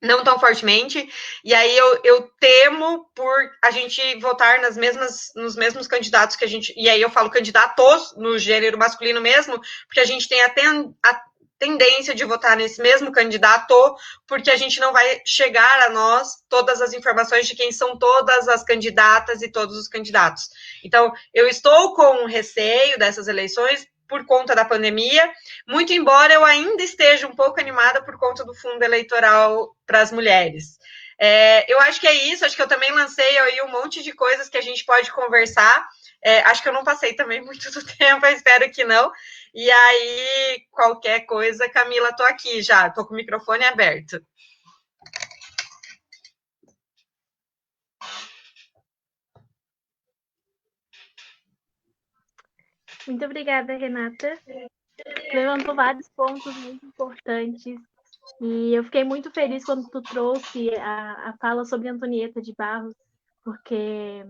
[SPEAKER 4] não tão fortemente, e aí eu temo por a gente votar nos mesmos candidatos que a gente, e aí eu falo candidatos no gênero masculino mesmo, porque a gente tem a tendência de votar nesse mesmo candidato, porque a gente não vai chegar a nós todas as informações de quem são todas as candidatas e todos os candidatos. Então, eu estou com receio dessas eleições, por conta da pandemia, muito embora eu ainda esteja um pouco animada por conta do fundo eleitoral para as mulheres. Eu acho que é isso, acho que eu também lancei aí um monte de coisas que a gente pode conversar. Acho que eu não passei também muito do tempo, eu espero que não. E aí, qualquer coisa, Camila, estou aqui já, estou com o microfone aberto.
[SPEAKER 3] Muito obrigada, Renata. Levantou vários pontos muito importantes. E eu fiquei muito feliz quando tu trouxe a fala sobre Antonieta de Barros, porque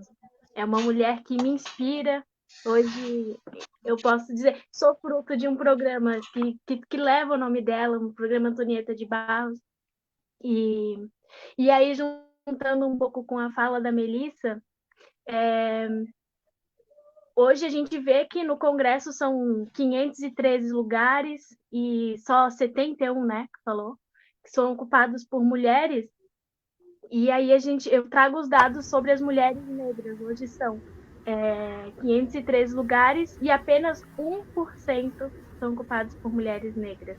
[SPEAKER 3] é uma mulher que me inspira. Hoje eu posso dizer, sou fruto de um programa que leva o nome dela, um programa Antonieta de Barros. E aí, juntando um pouco com a fala da Melissa, hoje a gente vê que no Congresso são 513 lugares e só 71, né, que falou, que são ocupados por mulheres. E aí eu trago os dados sobre as mulheres negras. Hoje são 513 lugares e apenas 1% são ocupados por mulheres negras.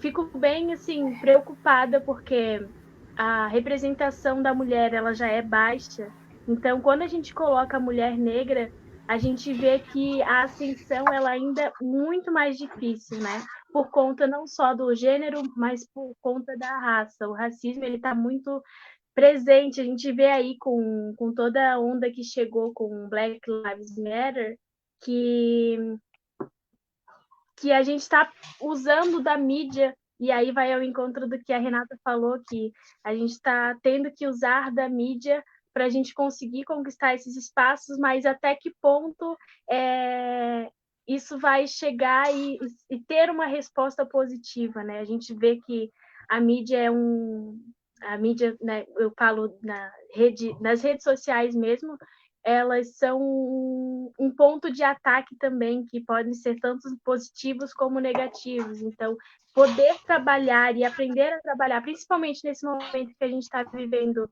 [SPEAKER 3] Fico bem assim preocupada porque a representação da mulher ela já é baixa. Então, quando a gente coloca a mulher negra, a gente vê que a ascensão ela ainda é muito mais difícil, né? Por conta não só do gênero, mas por conta da raça. O racismo ele está muito presente. A gente vê aí com toda a onda que chegou com Black Lives Matter, que a gente está usando da mídia, e aí vai ao encontro do que a Renata falou, que a gente está tendo que usar da mídia para a gente conseguir conquistar esses espaços, mas até que ponto isso vai chegar e ter uma resposta positiva, né? A gente vê que a mídia a mídia, né, eu falo nas redes sociais mesmo, elas são um ponto de ataque também, que podem ser tanto positivos como negativos. Então, poder trabalhar e aprender a trabalhar, principalmente nesse momento que a gente está vivendo,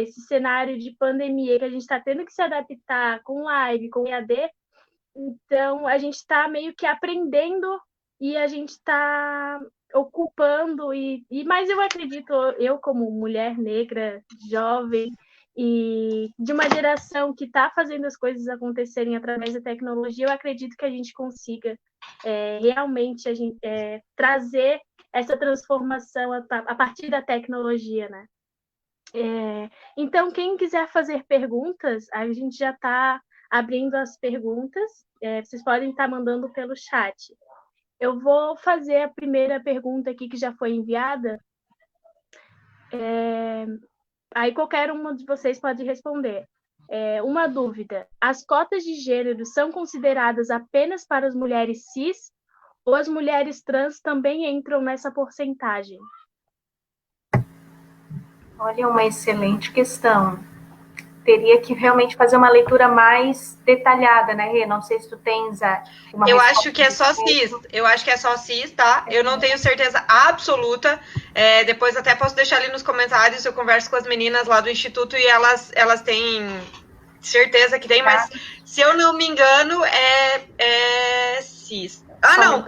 [SPEAKER 3] esse cenário de pandemia, que a gente está tendo que se adaptar com live, com EAD, então a gente está meio que aprendendo e a gente está ocupando, mas eu acredito, eu como mulher negra, jovem, e de uma geração que está fazendo as coisas acontecerem através da tecnologia, eu acredito que a gente consiga realmente trazer essa transformação a partir da tecnologia, né? Então, quem quiser fazer perguntas, a gente já está abrindo as perguntas, vocês podem estar mandando pelo chat. Eu vou fazer a primeira pergunta aqui que já foi enviada. Aí qualquer uma de vocês pode responder. Uma dúvida: as cotas de gênero são consideradas apenas para as mulheres cis ou as mulheres trans também entram nessa porcentagem?
[SPEAKER 2] Olha, uma excelente questão. Teria que realmente fazer uma leitura mais detalhada, né, Rê? Não sei se tu tens uma
[SPEAKER 4] Eu acho que é só cis. Eu acho que é só cis, tá? Eu não tenho certeza absoluta. Depois até posso deixar ali nos comentários, eu converso com as meninas lá do Instituto e elas têm certeza que tem, mas se eu não me engano, é cis.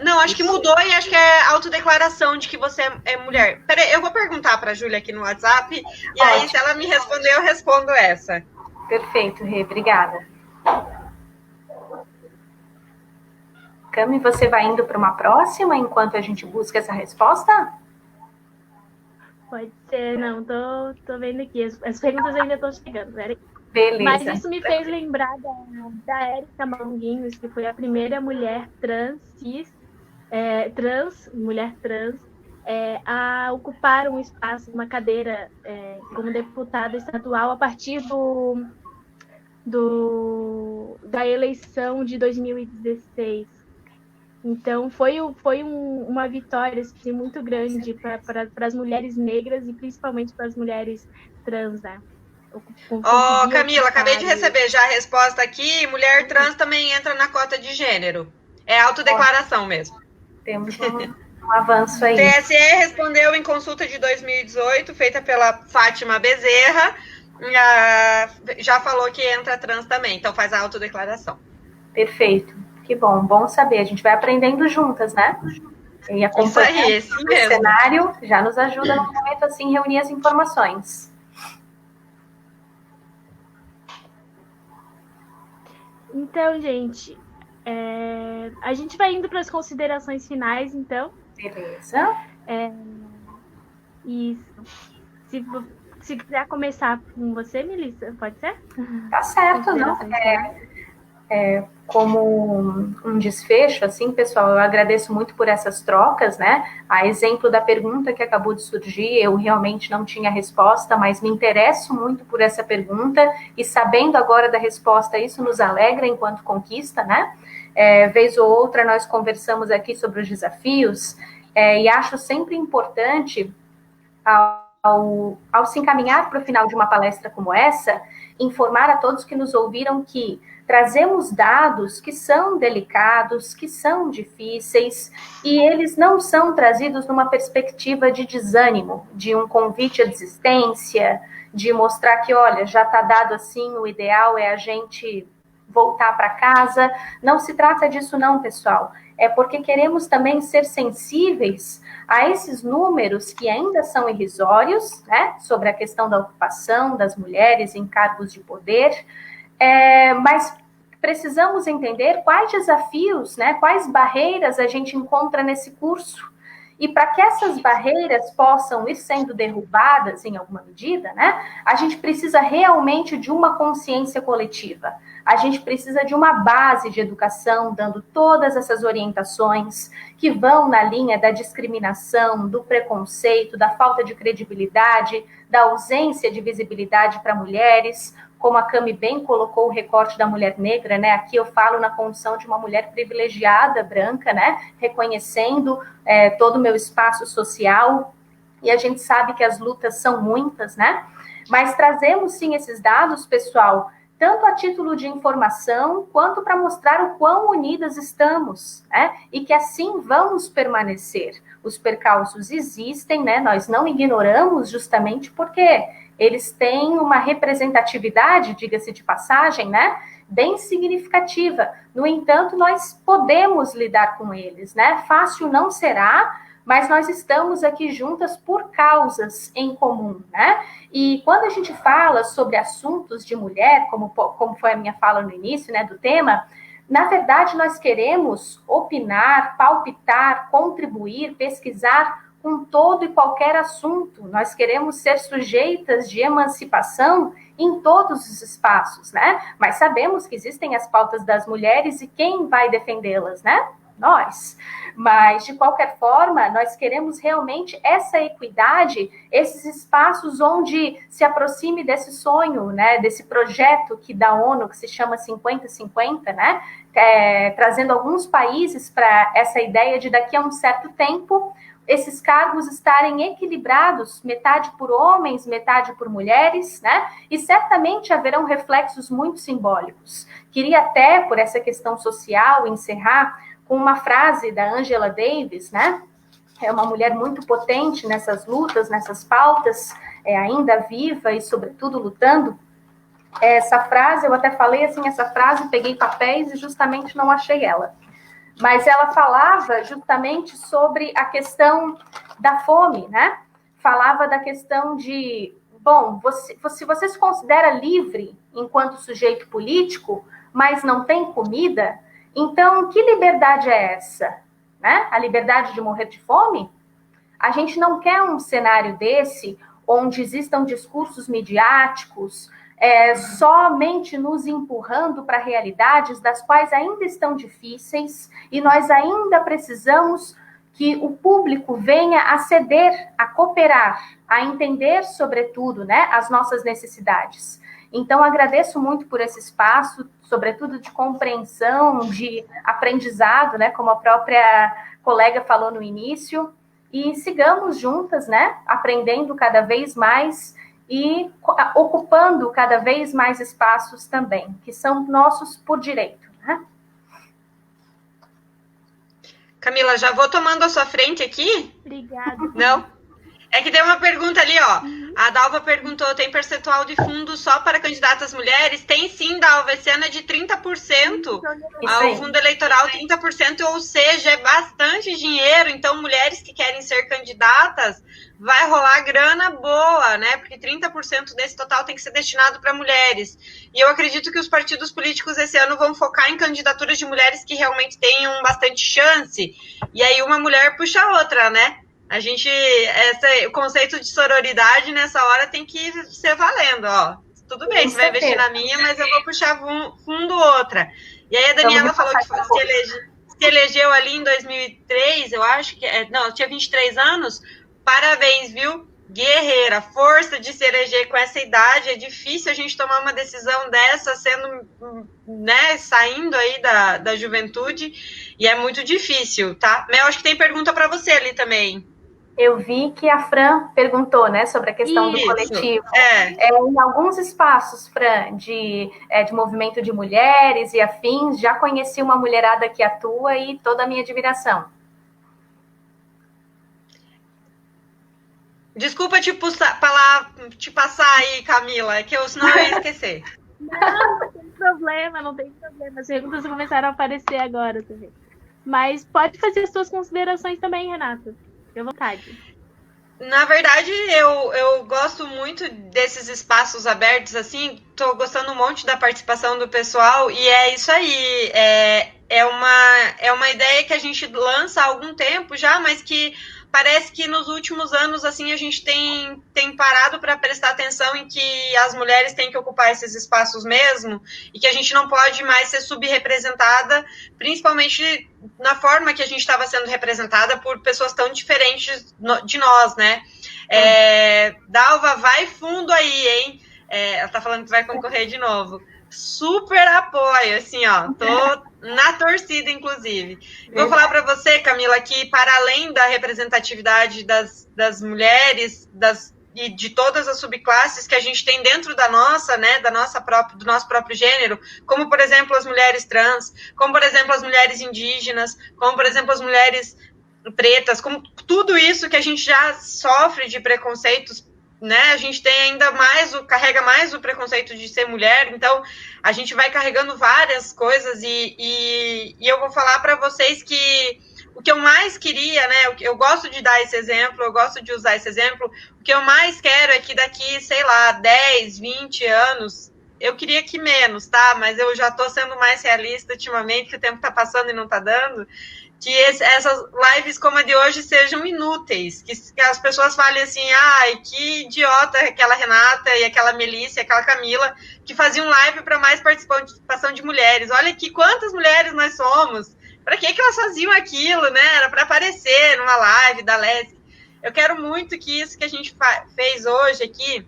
[SPEAKER 4] Não, acho que mudou e acho que é autodeclaração de que você é mulher. Peraí, eu vou perguntar para a Júlia aqui no WhatsApp e aí, se ela me responder, eu respondo essa.
[SPEAKER 2] Perfeito, Rê, obrigada. Cami, você vai indo para uma próxima enquanto a gente busca essa resposta?
[SPEAKER 3] Pode ser, não, tô vendo aqui. As perguntas ainda estão chegando, peraí.
[SPEAKER 2] Beleza.
[SPEAKER 3] Mas isso me fez lembrar da Érica Manguinhos, que foi a primeira mulher trans, mulher trans, a ocupar um espaço, uma cadeira como deputada estadual a partir da eleição de 2016. Então, foi uma vitória assim, muito grande para as mulheres negras e principalmente para as mulheres trans, né?
[SPEAKER 4] Camila, acabei de receber já a resposta aqui. Mulher trans também entra na cota de gênero. É autodeclaração mesmo.
[SPEAKER 2] Temos um avanço aí.
[SPEAKER 4] TSE respondeu em consulta de 2018, feita pela Fátima Bezerra, já falou que entra trans também, então faz a autodeclaração.
[SPEAKER 2] Perfeito. Que bom saber. A gente vai aprendendo juntas, né? E acompanhando o cenário já nos ajuda no momento assim reunir as informações.
[SPEAKER 3] Então, gente, a gente vai indo para as considerações finais, então.
[SPEAKER 2] Beleza.
[SPEAKER 3] Isso. Se quiser começar com você, Melissa, pode ser?
[SPEAKER 2] Tá certo, não? Como um desfecho, assim, pessoal, eu agradeço muito por essas trocas, né? A exemplo da pergunta que acabou de surgir, eu realmente não tinha resposta, mas me interesso muito por essa pergunta e sabendo agora da resposta, isso nos alegra enquanto conquista, né? Vez ou outra nós conversamos aqui sobre os desafios e acho sempre importante ao se encaminhar para o final de uma palestra como essa, informar a todos que nos ouviram que trazemos dados que são delicados, que são difíceis, e eles não são trazidos numa perspectiva de desânimo, de um convite à desistência, de mostrar que, olha, já está dado assim, o ideal é a gente voltar para casa. Não se trata disso não, pessoal. É porque queremos também ser sensíveis a esses números que ainda são irrisórios, né, sobre a questão da ocupação das mulheres em cargos de poder, mas precisamos entender quais desafios, né, quais barreiras a gente encontra nesse curso. E para que essas barreiras possam ir sendo derrubadas em alguma medida, né, a gente precisa realmente de uma consciência coletiva. A gente precisa de uma base de educação, dando todas essas orientações que vão na linha da discriminação, do preconceito, da falta de credibilidade, da ausência de visibilidade para mulheres, como a Cami bem colocou o recorte da mulher negra, né? Aqui eu falo na condição de uma mulher privilegiada, branca, né? Reconhecendo todo o meu espaço social, e a gente sabe que as lutas são muitas, né? Mas trazemos sim esses dados, pessoal, tanto a título de informação, quanto para mostrar o quão unidas estamos, né? E que assim vamos permanecer. Os percalços existem, né? Nós não ignoramos justamente porque eles têm uma representatividade, diga-se de passagem, né? Bem significativa. No entanto, nós podemos lidar com eles, né? Fácil não será, mas nós estamos aqui juntas por causas em comum, né? E quando a gente fala sobre assuntos de mulher, como foi a minha fala no início, né, do tema, na verdade nós queremos opinar, palpitar, contribuir, pesquisar com todo e qualquer assunto. Nós queremos ser sujeitas de emancipação em todos os espaços, né? Mas sabemos que existem as pautas das mulheres e quem vai defendê-las, né? Nós. Mas, de qualquer forma, nós queremos realmente essa equidade, esses espaços onde se aproxime desse sonho, né, desse projeto que da ONU, que se chama 50-50, né, trazendo alguns países para essa ideia de daqui a um certo tempo, esses cargos estarem equilibrados, metade por homens, metade por mulheres, né, e certamente haverão reflexos muito simbólicos. Queria até, por essa questão social, encerrar com uma frase da Angela Davis, né? É uma mulher muito potente nessas lutas, nessas pautas, ainda viva e, sobretudo, lutando. Essa frase, eu até falei assim, essa frase, peguei papéis e justamente não achei ela. Mas ela falava justamente sobre a questão da fome, né? Falava da questão de, bom, se você se considera livre enquanto sujeito político, mas não tem comida, então, que liberdade é essa? Né? A liberdade de morrer de fome? A gente não quer um cenário desse, onde existam discursos midiáticos, somente nos empurrando para realidades das quais ainda estão difíceis, e nós ainda precisamos que o público venha a ceder, a cooperar, a entender, sobretudo, né, as nossas necessidades. Então, agradeço muito por esse espaço, sobretudo de compreensão, de aprendizado, né, como a própria colega falou no início, e sigamos juntas, né, aprendendo cada vez mais e ocupando cada vez mais espaços também, que são nossos por direito, né?
[SPEAKER 4] Camila, já vou tomando a sua frente aqui?
[SPEAKER 3] Obrigada.
[SPEAKER 4] Não? É que tem uma pergunta ali, ó. A Dalva perguntou, tem percentual de fundo só para candidatas mulheres? Tem sim, Dalva, esse ano é de 30%. O fundo eleitoral 30%, ou seja, é bastante dinheiro. Então, mulheres que querem ser candidatas, vai rolar grana boa, né? Porque 30% desse total tem que ser destinado para mulheres. E eu acredito que os partidos políticos esse ano vão focar em candidaturas de mulheres que realmente tenham bastante chance. E aí uma mulher puxa a outra, né? A gente, o conceito de sororidade nessa hora tem que ser valendo, ó. Tudo bem, você vai investir na minha, mas eu vou puxar fundo outra. E aí a Daniela falou que se elegeu ali em 2003, eu acho que... Não, eu tinha 23 anos. Parabéns, viu? Guerreira, força de se eleger com essa idade. É difícil a gente tomar uma decisão dessa, sendo, né, saindo aí da juventude. E é muito difícil, tá? Mel, acho que tem pergunta para você ali também.
[SPEAKER 2] Eu vi que a Fran perguntou, né, sobre a questão do coletivo. Em alguns espaços, Fran, de movimento de mulheres e afins, já conheci uma mulherada que atua e toda a minha admiração.
[SPEAKER 4] Desculpa te passar aí, Camila, que senão eu ia esquecer.
[SPEAKER 3] Não tem problema, não tem problema. As perguntas começaram a aparecer agora também. Mas pode fazer as suas considerações também, Renata. Fique à vontade.
[SPEAKER 4] Na verdade, eu gosto muito desses espaços abertos, assim, tô gostando um monte da participação do pessoal, e é isso aí, é uma ideia que a gente lança há algum tempo já, mas que parece que nos últimos anos, assim, a gente tem parado para prestar atenção em que as mulheres têm que ocupar esses espaços mesmo, e que a gente não pode mais ser subrepresentada, principalmente na forma que a gente estava sendo representada por pessoas tão diferentes de nós, né? Dalva, vai fundo aí, hein? Ela tá falando que vai concorrer de novo. Super apoio, assim, ó, tô na torcida, inclusive. Vou falar para você, Camila, que para além da representatividade das mulheres, e de todas as subclasses que a gente tem dentro da nossa, né, do nosso próprio gênero, como, por exemplo, as mulheres trans, como, por exemplo, as mulheres indígenas, como, por exemplo, as mulheres pretas, como tudo isso que a gente já sofre de preconceitos, né, a gente tem ainda carrega mais o preconceito de ser mulher, então a gente vai carregando várias coisas e eu vou falar para vocês que o que eu mais queria, né, eu gosto de dar esse exemplo, eu gosto de usar esse exemplo, o que eu mais quero é que daqui, sei lá, 10, 20 anos, eu queria que menos, tá, mas eu já tô sendo mais realista ultimamente, que o tempo tá passando e não tá dando, que essas lives como a de hoje sejam inúteis, que as pessoas falem assim, ai, que idiota aquela Renata e aquela Melissa e aquela Camila, que faziam live para mais participação de mulheres. Olha aqui quantas mulheres nós somos, para que elas faziam aquilo, né? Era para aparecer numa live da Lesc. Eu quero muito que isso que a gente fez hoje aqui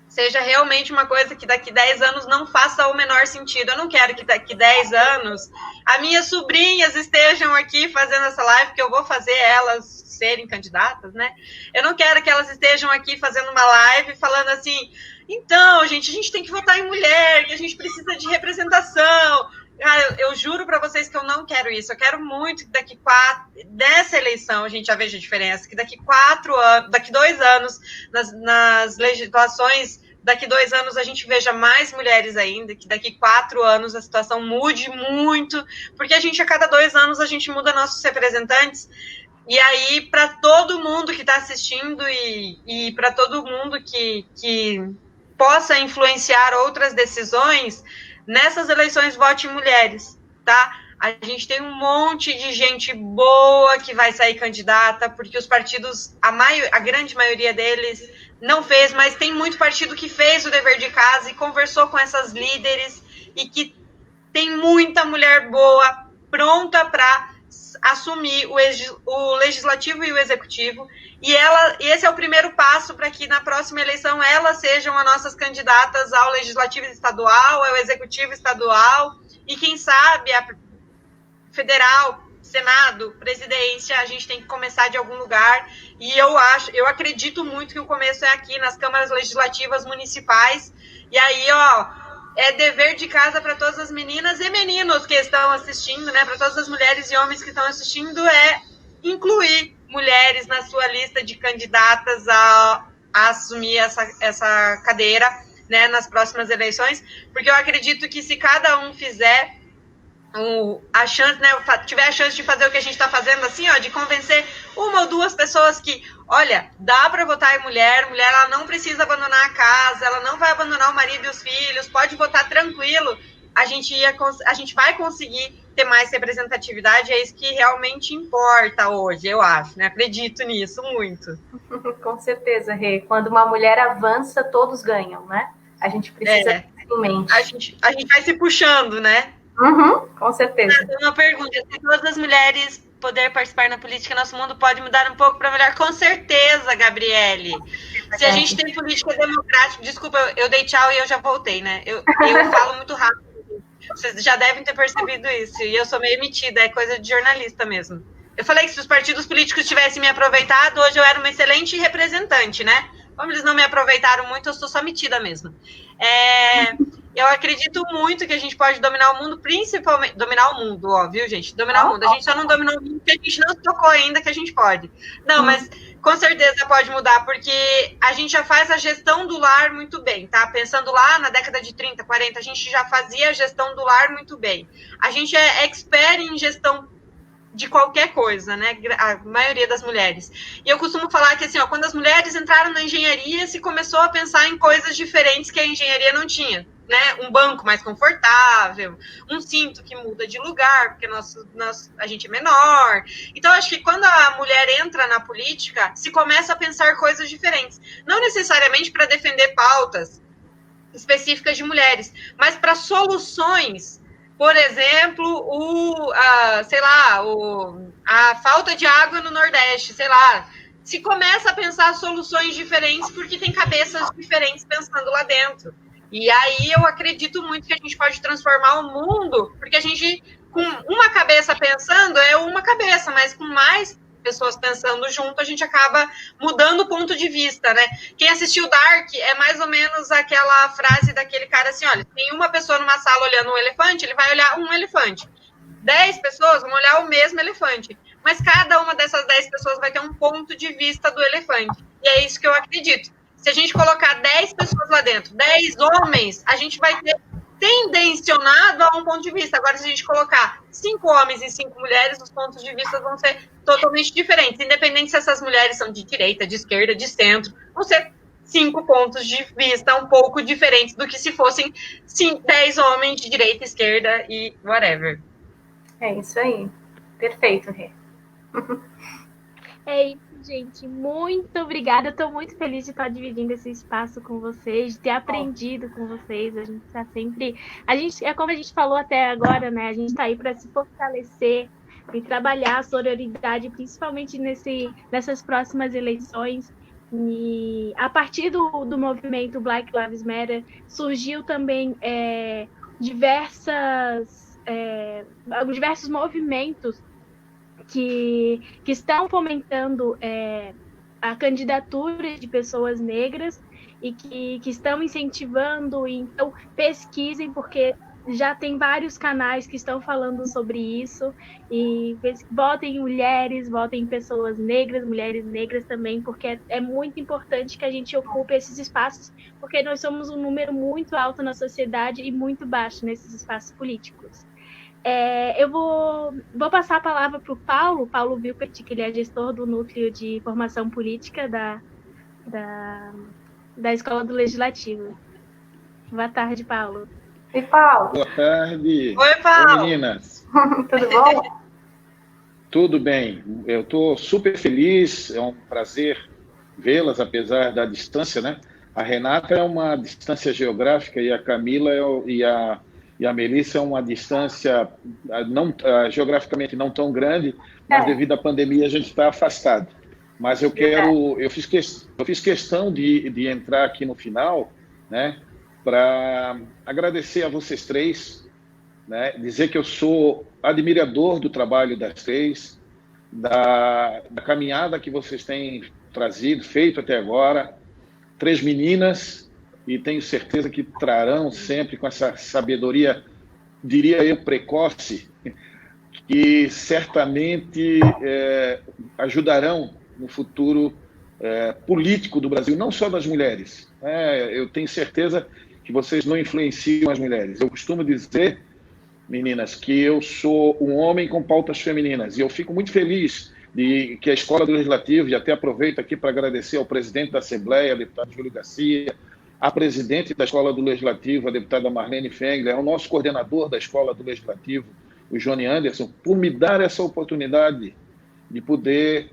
[SPEAKER 4] seja realmente uma coisa que daqui 10 anos não faça o menor sentido. Eu não quero que daqui 10 anos as minhas sobrinhas estejam aqui fazendo essa live, que eu vou fazer elas serem candidatas, né? Eu não quero que elas estejam aqui fazendo uma live falando assim, então, gente, a gente tem que votar em mulher, que a gente precisa de representação. Cara, eu juro para vocês que eu não quero isso. Eu quero muito que dessa eleição a gente já veja a diferença, que daqui 2 anos, nas legislações, daqui 2 anos a gente veja mais mulheres ainda, que daqui 4 anos a situação mude muito, porque a cada 2 anos a gente muda nossos representantes. E aí, para todo mundo que está assistindo e para todo mundo que possa influenciar outras decisões, nessas eleições, vote em mulheres, tá? A gente tem um monte de gente boa que vai sair candidata, porque os partidos, a grande maioria deles não fez, mas tem muito partido que fez o dever de casa e conversou com essas líderes e que tem muita mulher boa pronta para assumir o legislativo e o executivo, e esse é o primeiro passo para que na próxima eleição elas sejam as nossas candidatas ao legislativo estadual, ao executivo estadual, e quem sabe a federal, Senado, presidência, a gente tem que começar de algum lugar, e eu acredito muito que o começo é aqui, nas câmaras legislativas municipais, e aí, é dever de casa para todas as meninas e meninos que estão assistindo, né, para todas as mulheres e homens que estão assistindo, é incluir mulheres na sua lista de candidatas a assumir essa cadeira, né, nas próximas eleições, porque eu acredito que se cada um fizer a chance, né, tiver a chance de fazer o que a gente está fazendo, assim, de convencer uma ou duas pessoas que, olha, dá para votar em mulher ela não precisa abandonar a casa, ela não vai abandonar o marido e os filhos, pode votar tranquilo, a gente vai conseguir ter mais representatividade, é isso que realmente importa hoje, eu acho, né, acredito nisso muito.
[SPEAKER 2] Com certeza, Rê, quando uma mulher avança, todos ganham, né, a gente precisa ter em mente.
[SPEAKER 4] A gente vai se puxando, né?
[SPEAKER 2] Com certeza.
[SPEAKER 4] Uma pergunta, se todas as mulheres poderem participar na política, nosso mundo pode mudar um pouco para melhor? Com certeza, Gabriele. Se a gente tem política democrática... Desculpa, eu dei tchau e eu já voltei, né? Eu falo muito rápido. Vocês já devem ter percebido isso. E eu sou meio metida, é coisa de jornalista mesmo. Eu falei que se os partidos políticos tivessem me aproveitado, hoje eu era uma excelente representante, né? Como eles não me aproveitaram muito, eu sou só metida mesmo. Eu acredito muito que a gente pode dominar o mundo, principalmente... Dominar o mundo, viu, gente? Dominar o mundo. A gente só não dominou o mundo porque a gente não tocou ainda que a gente pode. Não, mas com certeza pode mudar, porque a gente já faz a gestão do lar muito bem, tá? Pensando lá na década de 30, 40, a gente já fazia a gestão do lar muito bem. A gente é expert em gestão de qualquer coisa, né? A maioria das mulheres. E eu costumo falar que, assim, quando as mulheres entraram na engenharia, se começou a pensar em coisas diferentes que a engenharia não tinha, né? Um banco mais confortável, um cinto que muda de lugar, porque a gente é menor. Então, acho que quando a mulher entra na política, se começa a pensar coisas diferentes. Não necessariamente para defender pautas específicas de mulheres, mas para soluções. Por exemplo, a falta de água no Nordeste, sei lá. Se começa a pensar soluções diferentes porque tem cabeças diferentes pensando lá dentro. E aí eu acredito muito que a gente pode transformar o mundo, porque a gente, com uma cabeça pensando, é uma cabeça, mas com mais pessoas pensando junto, a gente acaba mudando o ponto de vista, né? Quem assistiu Dark é mais ou menos aquela frase daquele cara assim, olha, tem uma pessoa numa sala olhando um elefante, ele vai olhar um elefante. 10 pessoas vão olhar o mesmo elefante, mas cada uma dessas 10 pessoas vai ter um ponto de vista do elefante. E é isso que eu acredito. Se a gente colocar 10 pessoas lá dentro, 10 homens, a gente vai ter tendencionado a um ponto de vista. Agora, se a gente colocar 5 homens e 5 mulheres, os pontos de vista vão ser totalmente diferentes. Independente se essas mulheres são de direita, de esquerda, de centro, vão ser 5 pontos de vista um pouco diferentes do que se fossem 10 homens de direita, esquerda e whatever.
[SPEAKER 2] É isso aí. Perfeito, Rê.
[SPEAKER 3] É isso, gente. Muito obrigada. Eu estou muito feliz de estar dividindo esse espaço com vocês, de ter aprendido com vocês. A gente está sempre... é como a gente falou até agora, né? A gente está aí para se fortalecer e trabalhar a sororidade, principalmente nessas próximas eleições. E a partir do movimento Black Lives Matter, surgiu também diversos movimentos que estão fomentando a candidatura de pessoas negras e que estão incentivando. Então, pesquisem, porque já tem vários canais que estão falando sobre isso, e votem em mulheres, votem em pessoas negras, mulheres negras também, porque é muito importante que a gente ocupe esses espaços, porque nós somos um número muito alto na sociedade e muito baixo nesses espaços políticos. Eu vou passar a palavra para o Paulo Wilpert, que ele é gestor do Núcleo de Formação Política da Escola do Legislativo. Boa tarde, Paulo.
[SPEAKER 2] Oi, Paulo.
[SPEAKER 5] Boa tarde.
[SPEAKER 4] Oi, Paulo.
[SPEAKER 5] Oi, meninas.
[SPEAKER 2] Tudo bom?
[SPEAKER 5] Tudo bem. Eu estou super feliz, é um prazer vê-las, apesar da distância, né? A Renata é uma distância geográfica e a Camila e a e a Melissa é uma distância não, geograficamente não tão grande, mas devido à pandemia a gente está afastado. Mas eu fiz questão de entrar aqui no final, né, para agradecer a vocês três, né, dizer que eu sou admirador do trabalho das três, da caminhada que vocês têm feito até agora, 3 meninas, e tenho certeza que trarão sempre com essa sabedoria, diria eu, precoce, que certamente ajudarão no futuro político do Brasil, não só das mulheres. Eu tenho certeza que vocês não influenciam as mulheres. Eu costumo dizer, meninas, que eu sou um homem com pautas femininas, e eu fico muito feliz de que a Escola do Legislativo, e até aproveito aqui para agradecer ao presidente da Assembleia, deputado Júlio Garcia, a presidente da Escola do Legislativo, a deputada Marlene Fengler, ao nosso coordenador da Escola do Legislativo, o Johnny Anderson, por me dar essa oportunidade de poder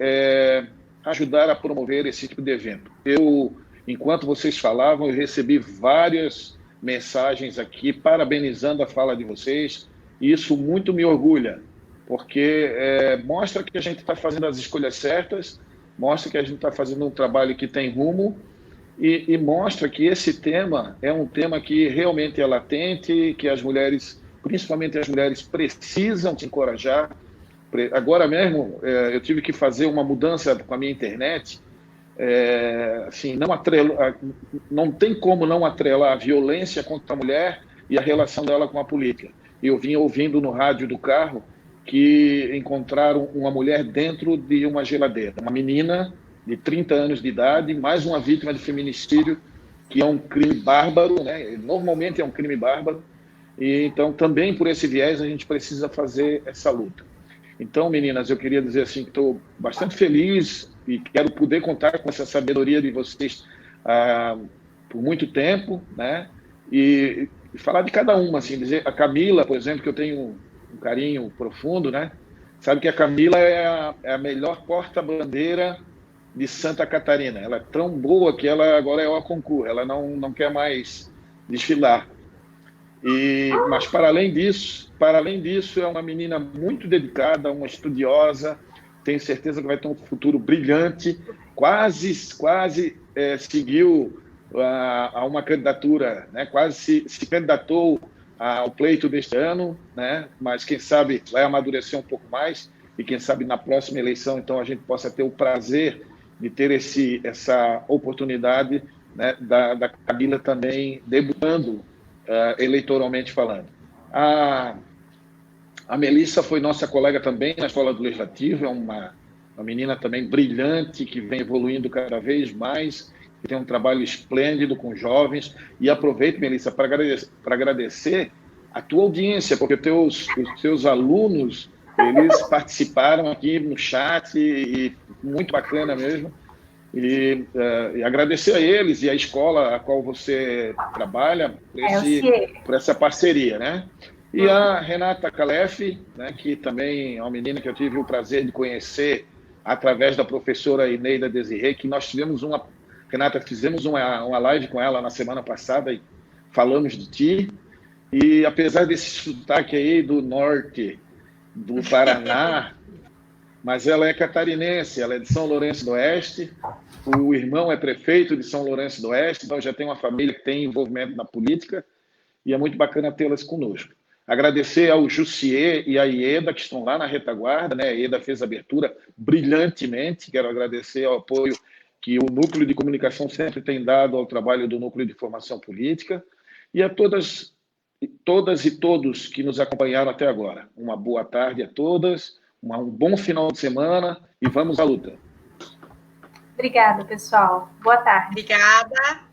[SPEAKER 5] ajudar a promover esse tipo de evento. Enquanto vocês falavam, eu recebi várias mensagens aqui parabenizando a fala de vocês, e isso muito me orgulha, porque mostra que a gente está fazendo as escolhas certas, mostra que a gente está fazendo um trabalho que tem rumo, e mostra que esse tema é um tema que realmente é latente, que as mulheres, principalmente as mulheres, precisam se encorajar. Agora mesmo, eu tive que fazer uma mudança com a minha internet, assim, não tem como não atrelar a violência contra a mulher e a relação dela com a política. Eu vinha ouvindo no rádio do carro que encontraram uma mulher dentro de uma geladeira, uma menina de 30 anos de idade, mais uma vítima de feminicídio, que é um crime bárbaro, né? Normalmente é um crime bárbaro, e então também por esse viés a gente precisa fazer essa luta. Então, meninas, eu queria dizer assim que estou bastante feliz e quero poder contar com essa sabedoria de vocês por muito tempo, né? E falar de cada uma, assim, dizer a Camila, por exemplo, que eu tenho um carinho profundo, né? Sabe que a Camila é a melhor porta-bandeira de Santa Catarina. Ela é tão boa que ela agora é o concurso, ela não quer mais desfilar. Mas para além disso, é uma menina muito dedicada, uma estudiosa, tenho certeza que vai ter um futuro brilhante, quase seguiu a uma candidatura, né? Quase se candidatou ao pleito deste ano, né? Mas quem sabe vai amadurecer um pouco mais, e quem sabe na próxima eleição então a gente possa ter o prazer de ter essa oportunidade, né, da Camila também debutando eleitoralmente falando. A Melissa foi nossa colega também na Escola do Legislativo, é uma menina também brilhante, que vem evoluindo cada vez mais, que tem um trabalho esplêndido com jovens, e aproveito, Melissa, para agradecer a tua audiência, porque os teus alunos, eles participaram aqui no chat, e muito bacana mesmo, e agradecer a eles e à escola a qual você trabalha por essa parceria, né? E a Renata Calef, né, que também é uma menina que eu tive o prazer de conhecer através da professora Ineida Desirê, que nós fizemos uma live com ela na semana passada e falamos de ti, e apesar desse sotaque aí do norte do Paraná, mas ela é catarinense, ela é de São Lourenço do Oeste, o irmão é prefeito de São Lourenço do Oeste, então já tem uma família que tem envolvimento na política, e é muito bacana tê-las conosco. Agradecer ao Jussier e à Ieda, que estão lá na retaguarda, né? A Ieda fez a abertura brilhantemente, quero agradecer ao apoio que o Núcleo de Comunicação sempre tem dado ao trabalho do Núcleo de Formação Política, e a todas e todos que nos acompanharam até agora. Uma boa tarde a todas, um bom final de semana, e vamos à luta.
[SPEAKER 2] Obrigada, pessoal. Boa tarde.
[SPEAKER 4] Obrigada.